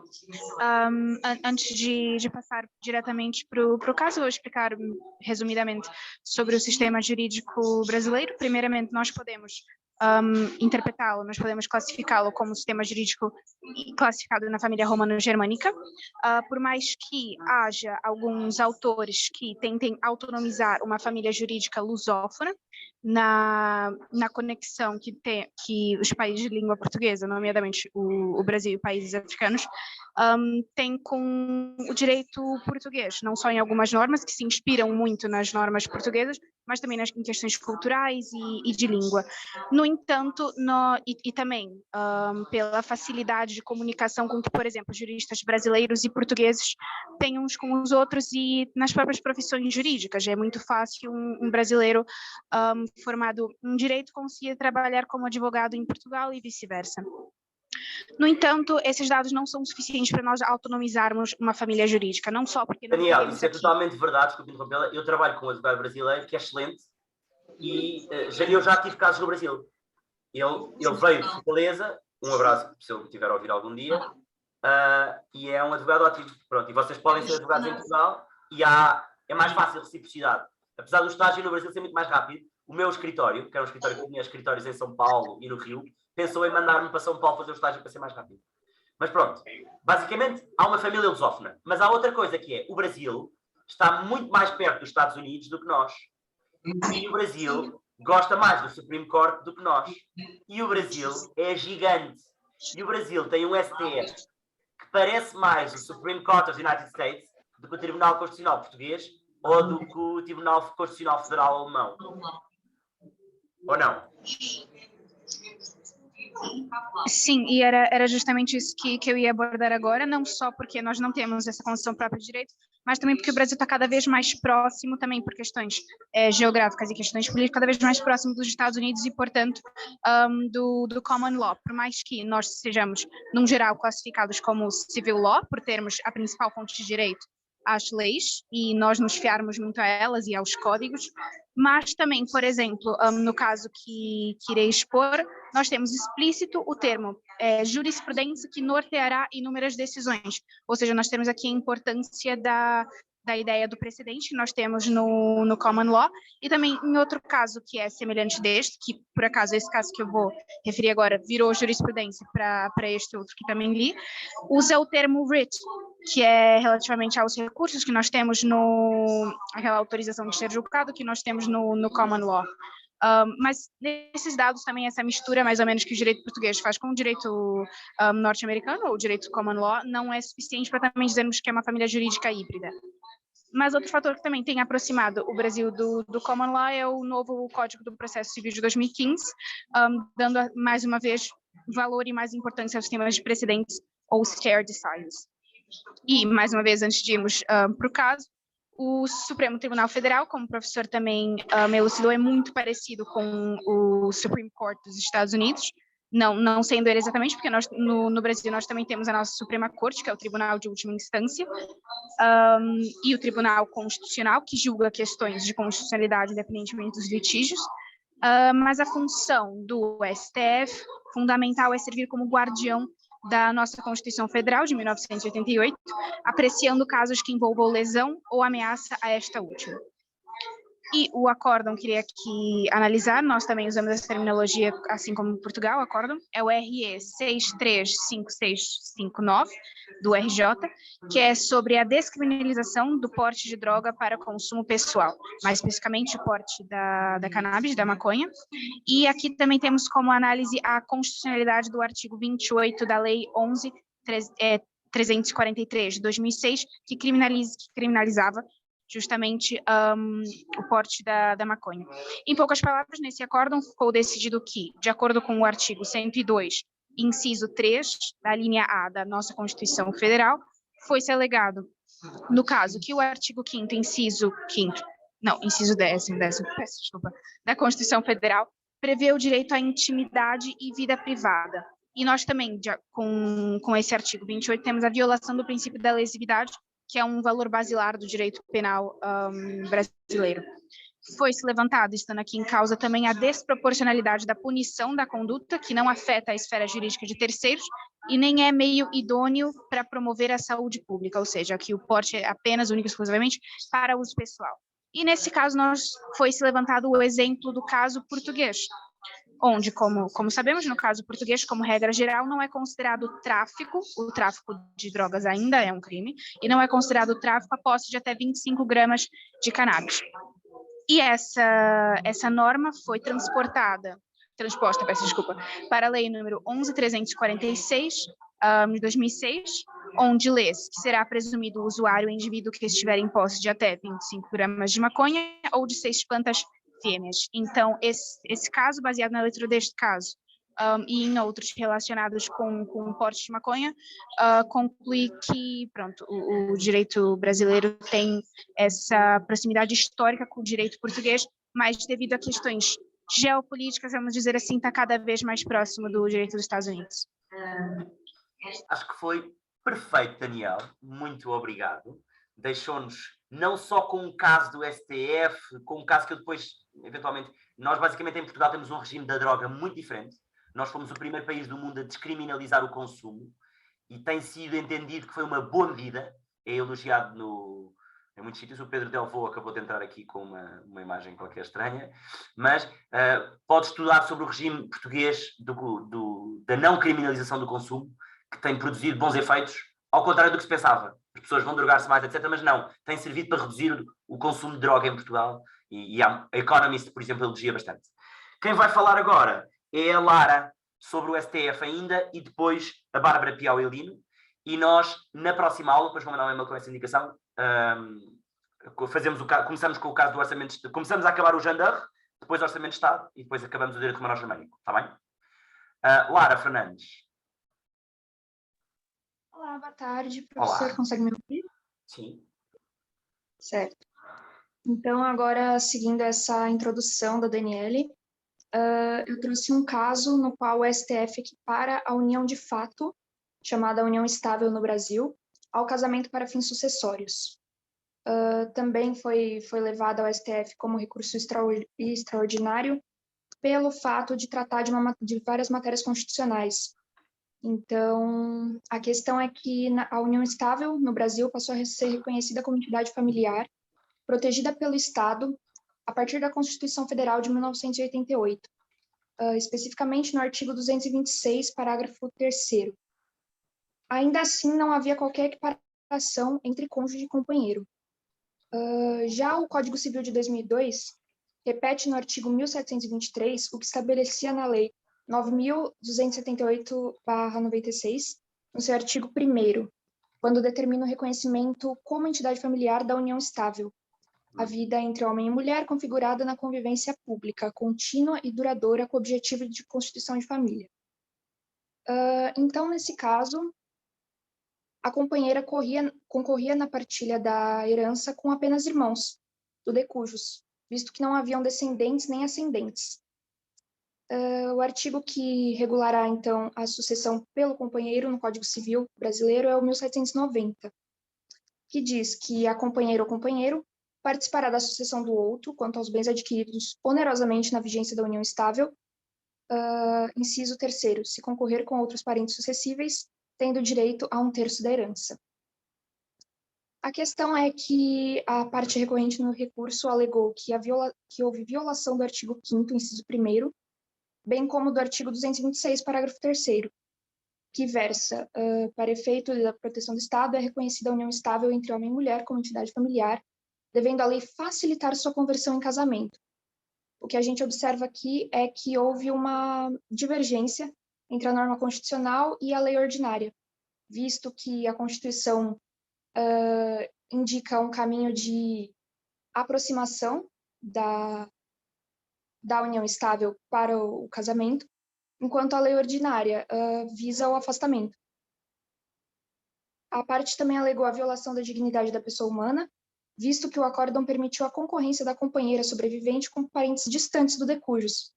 Antes de passar diretamente para o caso, vou explicar resumidamente sobre o sistema jurídico brasileiro. Primeiramente, nós podemos interpretá-lo, nós podemos classificá-lo como um sistema jurídico classificado na família romano-germânica, por mais que haja alguns autores que tentem autonomizar uma família jurídica lusófona, na conexão que os países de língua portuguesa, nomeadamente o Brasil e países africanos, têm com o direito português, não só em algumas normas que se inspiram muito nas normas portuguesas, mas também em questões culturais e de língua. No entanto, e também pela facilidade de comunicação com que, por exemplo, juristas brasileiros e portugueses têm uns com os outros e nas próprias profissões jurídicas. É muito fácil um brasileiro formado em direito conseguir trabalhar como advogado em Portugal e vice-versa. No entanto, esses dados não são suficientes para nós autonomizarmos uma família jurídica, não só porque... Daniel, isso é totalmente verdade, desculpe interrompê-la. Eu trabalho com um advogado brasileiro que é excelente e eu já tive casos no Brasil. Ele veio de Fortaleza, um abraço se ele estiver a ouvir algum dia, e é um advogado ótimo. Pronto, e vocês podem ser advogados em Portugal e é mais fácil a reciprocidade. Apesar do estágio no Brasil ser muito mais rápido, o meu escritório, que era um escritório que tinha escritórios em São Paulo e no Rio, pensou em mandar-me para São Paulo fazer o estágio para ser mais rápido. Mas pronto, basicamente há uma família lusófona. Mas há outra coisa que é, o Brasil está muito mais perto dos Estados Unidos do que nós. E o Brasil gosta mais do Supreme Court do que nós. E o Brasil é gigante. E o Brasil tem um STF que parece mais o Supreme Court of the United States do que o Tribunal Constitucional Português ou do que o Tribunal Constitucional Federal Alemão. Ou não? Sim, e era justamente isso que eu ia abordar agora, não só porque nós não temos essa condição própria de direito, mas também porque o Brasil está cada vez mais próximo, também por questões geográficas e questões políticas, cada vez mais próximo dos Estados Unidos e, portanto, do common law. Por mais que nós sejamos, num geral, classificados como civil law, por termos a principal fonte de direito às leis, e nós nos fiarmos muito a elas e aos códigos, mas também, por exemplo, no caso que irei expor, nós temos explícito o termo jurisprudência que norteará inúmeras decisões, ou seja, nós temos aqui a importância da ideia do precedente que nós temos no common law, e também em outro caso que é semelhante deste, que por acaso esse caso que eu vou referir agora virou jurisprudência para este outro que também li, usa o termo writ, que é relativamente aos recursos que nós temos aquela autorização de ser julgado que nós temos no common law. Mas nesses dados também essa mistura mais ou menos que o direito português faz com o direito norte-americano, ou o direito common law, não é suficiente para também dizermos que é uma família jurídica híbrida. Mas outro fator que também tem aproximado o Brasil do common law é o novo Código do Processo Civil de 2015, dando mais uma vez valor e mais importância aos temas de precedentes ou stare decisions. E, mais uma vez, antes de irmos para o caso, o Supremo Tribunal Federal, como o professor também me elucidou, é muito parecido com o Supreme Court dos Estados Unidos, não sendo ele exatamente, porque nós, no Brasil nós também temos a nossa Suprema Corte, que é o Tribunal de Última Instância, e o Tribunal Constitucional, que julga questões de constitucionalidade independentemente dos litígios, mas a função do STF fundamental é servir como guardião da nossa Constituição Federal de 1988, apreciando casos que envolvam lesão ou ameaça a esta última. E o acórdão, queria aqui analisar, nós também usamos essa terminologia, assim como Portugal, acórdão, é o RE 635659, do RJ, que é sobre a descriminalização do porte de droga para consumo pessoal, mais especificamente o porte da cannabis, da maconha. E aqui também temos como análise a constitucionalidade do artigo 28 da Lei 11.343, de 2006, que criminalizava justamente o porte da maconha. Em poucas palavras, nesse acórdão ficou decidido que, de acordo com o artigo 102, inciso 3, da linha A da nossa Constituição Federal, foi-se alegado, no caso, que o artigo 5º, inciso 10º, peço desculpa, da Constituição Federal, prevê o direito à intimidade e vida privada. E nós também, com esse artigo 28, temos a violação do princípio da lesividade, que é um valor basilar do direito penal brasileiro. Foi-se levantado, estando aqui em causa, também a desproporcionalidade da punição da conduta, que não afeta a esfera jurídica de terceiros e nem é meio idôneo para promover a saúde pública, ou seja, que o porte é apenas, único e exclusivamente, para uso pessoal. E nesse caso, foi-se levantado o exemplo do caso português, onde, como sabemos, no caso português, como regra geral, não é considerado tráfico, o tráfico de drogas ainda é um crime, e não é considerado tráfico a posse de até 25 gramas de cannabis. E essa norma foi transposta, para a lei número 11.346, de 2006, onde lês que será presumido o usuário o indivíduo que estiver em posse de até 25 gramas de maconha ou de 6 plantas fêmeas. Então, esse caso, baseado na leitura deste caso, e em outros relacionados com o porte de maconha, conclui que, pronto, o direito brasileiro tem essa proximidade histórica com o direito português, mas devido a questões geopolíticas, vamos dizer assim, está cada vez mais próximo do direito dos Estados Unidos. Acho que foi perfeito, Daniel. Muito obrigado. Deixou-nos não só com um caso do STF, com um caso que eu depois, eventualmente, nós basicamente em Portugal temos um regime da droga muito diferente. Nós fomos o primeiro país do mundo a descriminalizar o consumo e tem sido entendido que foi uma boa medida. É elogiado em muitos sítios. O Pedro Delvaux acabou de entrar aqui com uma imagem qualquer estranha, mas pode estudar sobre o regime português da não criminalização do consumo, que tem produzido bons efeitos, ao contrário do que se pensava. As pessoas vão drogar-se mais, etc., mas não, tem servido para reduzir o consumo de droga em Portugal e a Economist, por exemplo, elogia bastante. Quem vai falar agora é a Lara, sobre o STF ainda, e depois a Bárbara Piau e Lino, e nós, na próxima aula, depois vou mandar um e-mail com essa indicação, começamos com o caso do Orçamento de Estado, começamos a acabar o Jandarre, depois o Orçamento de Estado, e depois acabamos o Direito Romano Germânico, está bem? Lara Fernandes. Olá, boa tarde, professor, Olá. consegue me ouvir? Sim. Certo. Então, agora, seguindo essa introdução da Daniele, eu trouxe um caso no qual o STF equipara a união de fato, chamada união estável no Brasil, ao casamento para fins sucessórios. Também foi levado ao STF como recurso extraordinário pelo fato de tratar de várias matérias constitucionais. Então, a questão é que a união estável no Brasil passou a ser reconhecida como entidade familiar, protegida pelo Estado, a partir da Constituição Federal de 1988, especificamente no artigo 226, parágrafo 3º. Ainda assim, não havia qualquer equiparação entre cônjuge e companheiro. Já o Código Civil de 2002 repete no artigo 1723 o que estabelecia na Lei 9.278/96, no seu artigo 1º, quando determina o reconhecimento como entidade familiar da união estável, a vida entre homem e mulher configurada na convivência pública, contínua e duradoura com o objetivo de constituição de família. Então, nesse caso, a companheira concorria na partilha da herança com apenas irmãos, do decujus, visto que não haviam descendentes nem ascendentes. O artigo que regulará, então, a sucessão pelo companheiro no Código Civil brasileiro é o 1790, que diz que a companheira ou companheiro participará da sucessão do outro quanto aos bens adquiridos onerosamente na vigência da união estável. Inciso 3º, se concorrer com outros parentes sucessíveis, tendo direito a 1/3 da herança. A questão é que a parte recorrente no recurso alegou que houve violação do artigo 5º, inciso 1º, bem como do artigo 226, parágrafo 3º, que versa, para efeito da proteção do Estado, é reconhecida a união estável entre homem e mulher como entidade familiar, devendo a lei facilitar sua conversão em casamento. O que a gente observa aqui é que houve uma divergência entre a norma constitucional e a lei ordinária, visto que a Constituição indica um caminho de aproximação da união estável para o casamento, enquanto a lei ordinária visa o afastamento. A parte também alegou a violação da dignidade da pessoa humana, visto que o acórdão permitiu a concorrência da companheira sobrevivente com parentes distantes do decujus.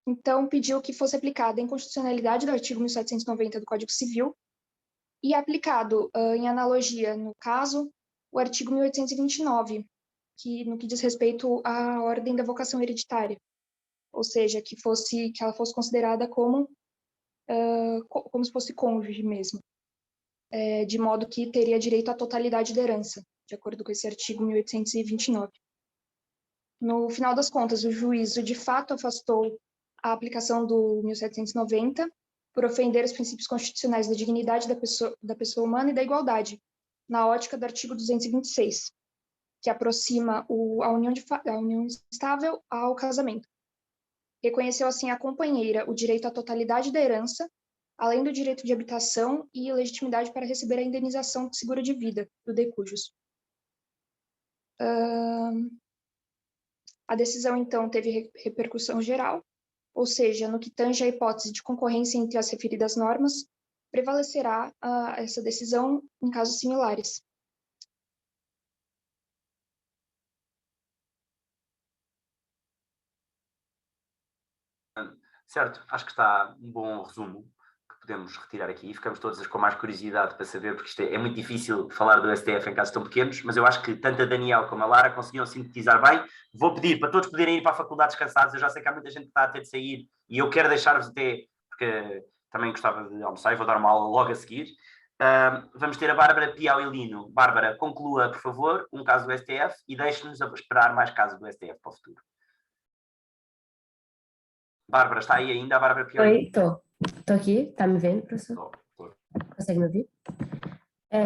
Então, pediu que fosse aplicada a inconstitucionalidade do artigo 1790 do Código Civil e aplicado, em analogia, no caso, o artigo 1829, no que diz respeito à ordem da vocação hereditária, ou seja, que ela fosse considerada como se fosse cônjuge mesmo, de modo que teria direito à totalidade da herança, de acordo com esse artigo 1829. No final das contas, o juízo de fato afastou a aplicação do 1790 por ofender os princípios constitucionais da dignidade da pessoa humana e da igualdade, na ótica do artigo 226, que aproxima a união estável ao casamento. Reconheceu, assim, à companheira o direito à totalidade da herança, além do direito de habitação e legitimidade para receber a indenização de seguro de vida do decujus. A decisão, então, teve repercussão geral, ou seja, no que tange a hipótese de concorrência entre as referidas normas, prevalecerá essa decisão em casos similares. Certo, acho que está um bom resumo que podemos retirar aqui. Ficamos todos com mais curiosidade para saber, porque isto é muito difícil falar do STF em casos tão pequenos, mas eu acho que tanto a Daniel como a Lara conseguiram sintetizar bem. Vou pedir para todos poderem ir para a faculdade descansados. Eu já sei que há muita gente que está a ter de sair e eu quero deixar-vos até, porque também gostava de almoçar e vou dar uma aula logo a seguir. Vamos ter a Bárbara Piau e Lino. Bárbara, conclua, por favor, um caso do STF e deixe-nos esperar mais casos do STF para o futuro. Bárbara, está aí ainda? A Bárbara Piau? Oi, estou aqui. Está me vendo, professor? Consegue me ouvir?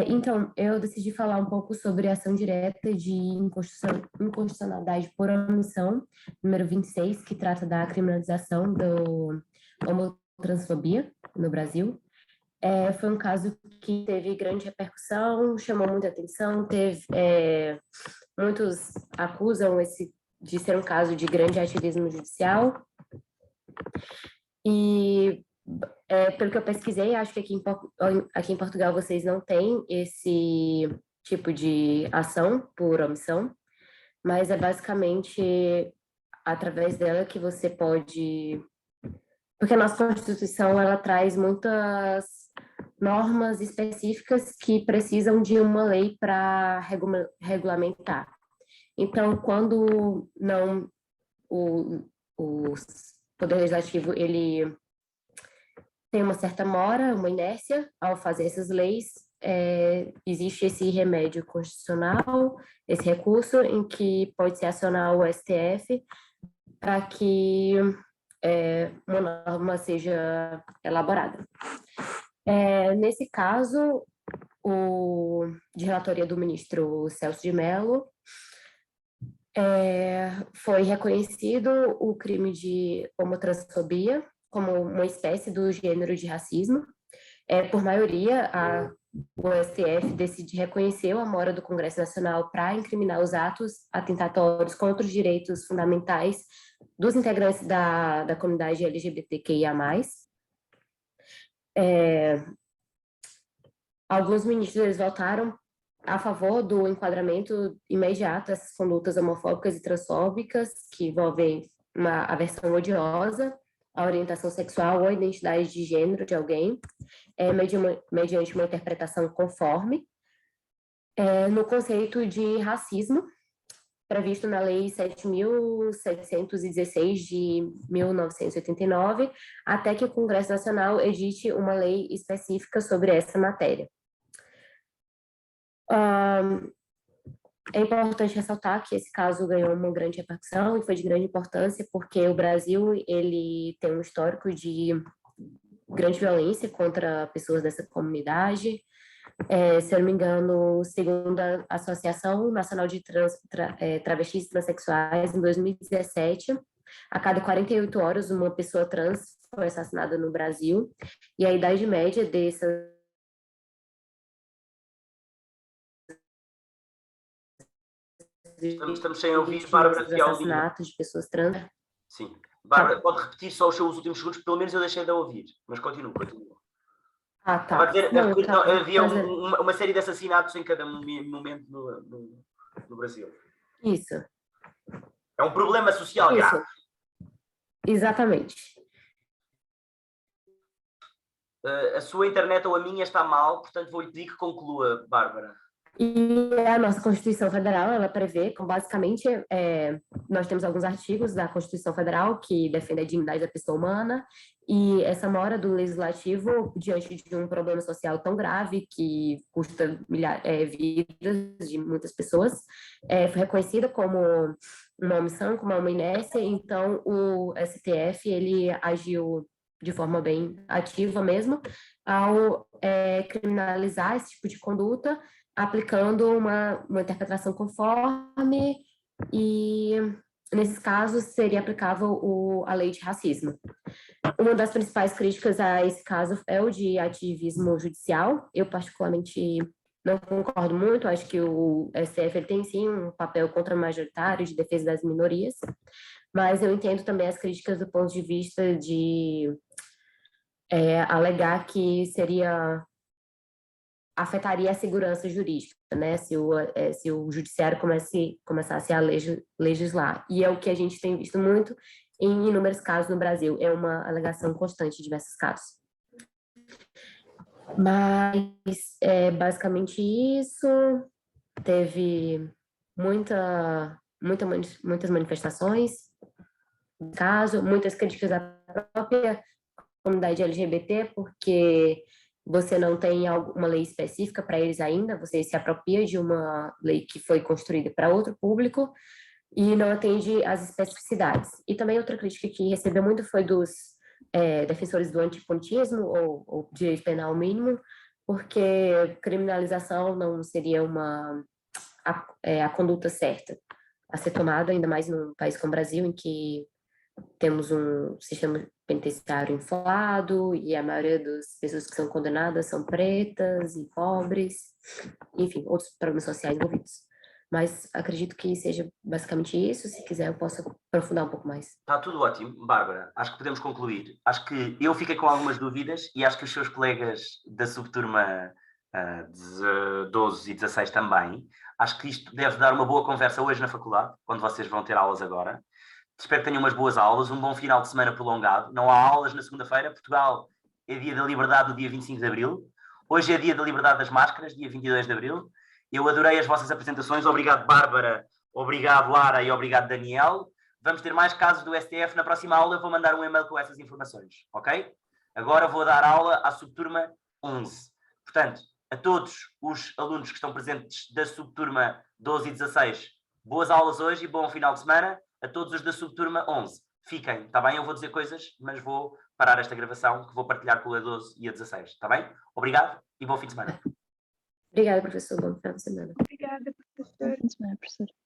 Então, eu decidi falar um pouco sobre a ação direta de inconstitucionalidade por omissão, número 26, que trata da criminalização da homotransfobia no Brasil. Foi um caso que teve grande repercussão, chamou muita atenção, muitos acusam de ser um caso de grande ativismo judicial. E, pelo que eu pesquisei, acho que aqui em Portugal vocês não têm tipo de ação por omissão, mas é basicamente através dela que você pode... Porque a nossa Constituição, ela traz muitas normas específicas que precisam de uma lei para regulamentar. Então, quando não o Poder Legislativo, ele tem uma certa mora, uma inércia ao fazer essas leis, existe esse remédio constitucional, esse recurso em que pode se acionar o STF para que uma norma seja elaborada. Nesse caso, de relatoria do ministro Celso de Mello, foi reconhecido o crime de homotransfobia como uma espécie do gênero de racismo. Por maioria, o STF decide reconhecer a mora do Congresso Nacional para incriminar os atos atentatórios contra os direitos fundamentais dos integrantes da comunidade LGBTQIA+. Alguns ministros votaram a favor do enquadramento imediato dessas condutas homofóbicas e transfóbicas que envolvem uma aversão odiosa à orientação sexual ou à identidade de gênero de alguém, mediante uma interpretação conforme, no conceito de racismo, previsto na Lei 7.716 de 1989, até que o Congresso Nacional edite uma lei específica sobre essa matéria. É importante ressaltar que esse caso ganhou uma grande repercussão e foi de grande importância porque o Brasil ele tem um histórico de grande violência contra pessoas dessa comunidade. Se eu não me engano, segundo a Associação Nacional de Travestis e Transsexuais, em 2017, a cada 48 horas uma pessoa trans foi assassinada no Brasil, e a idade média dessas Estamos sem ouvir, Bárbara, que assassinatos de pessoas trans. Sim. Bárbara, pode repetir só os seus últimos segundos, pelo menos eu deixei de ouvir, mas continua. Tá. Havia uma série de assassinatos em cada momento no Brasil. Isso. É um problema social grave. Exatamente. A sua internet ou a minha está mal, portanto vou-lhe pedir que conclua, Bárbara. E a nossa Constituição Federal, ela prevê, basicamente, nós temos alguns artigos da Constituição Federal que defendem a dignidade da pessoa humana, e essa mora do Legislativo, diante de um problema social tão grave que custa vidas de muitas pessoas, foi reconhecida como uma omissão, como uma inércia. Então o STF, ele agiu de forma bem ativa mesmo, ao criminalizar esse tipo de conduta, aplicando uma interpretação conforme, e nesses casos seria aplicável a lei de racismo. Uma das principais críticas a esse caso é o de ativismo judicial. Eu particularmente não concordo muito, acho que o STF ele tem sim um papel contra-majoritário de defesa das minorias, mas eu entendo também as críticas do ponto de vista de alegar que afetaria a segurança jurídica, né, se o judiciário começasse a legislar. E é o que a gente tem visto muito em inúmeros casos no Brasil, é uma alegação constante em diversos casos. Mas basicamente isso, teve muitas manifestações, caso, muitas críticas à própria comunidade LGBT, porque você não tem uma lei específica para eles ainda, você se apropria de uma lei que foi construída para outro público e não atende às especificidades. E também outra crítica que recebeu muito foi dos defensores do antipunitismo ou direito penal mínimo, porque criminalização não seria a conduta certa a ser tomada, ainda mais num país como o Brasil, em que temos um sistema penitenciário inflado e a maioria das pessoas que são condenadas são pretas e pobres, enfim, outros problemas sociais envolvidos. Mas acredito que seja basicamente isso. Se quiser, eu posso aprofundar um pouco mais. Está tudo ótimo, Bárbara. Acho que podemos concluir. Acho que eu fiquei com algumas dúvidas e acho que os seus colegas da subturma 12 e 16 também. Acho que isto deve dar uma boa conversa hoje na faculdade, quando vocês vão ter aulas agora. Espero que tenham umas boas aulas, um bom final de semana prolongado. Não há aulas na segunda-feira. Portugal é dia da liberdade do dia 25 de abril. Hoje é dia da liberdade das máscaras, dia 22 de abril. Eu adorei as vossas apresentações. Obrigado, Bárbara. Obrigado, Lara. E obrigado, Daniel. Vamos ter mais casos do STF. Na próxima aula eu vou mandar um e-mail com essas informações. Ok? Agora vou dar aula à subturma 11. Portanto, a todos os alunos que estão presentes da subturma 12 e 16, boas aulas hoje e bom final de semana. A todos os da subturma 11, fiquem, está bem? Eu vou dizer coisas, mas vou parar esta gravação, que vou partilhar com a 12 e a 16, está bem? Obrigado e bom fim de semana. Obrigada, professor. Bom final de semana. Obrigada, professor. Bom fim de semana, professor.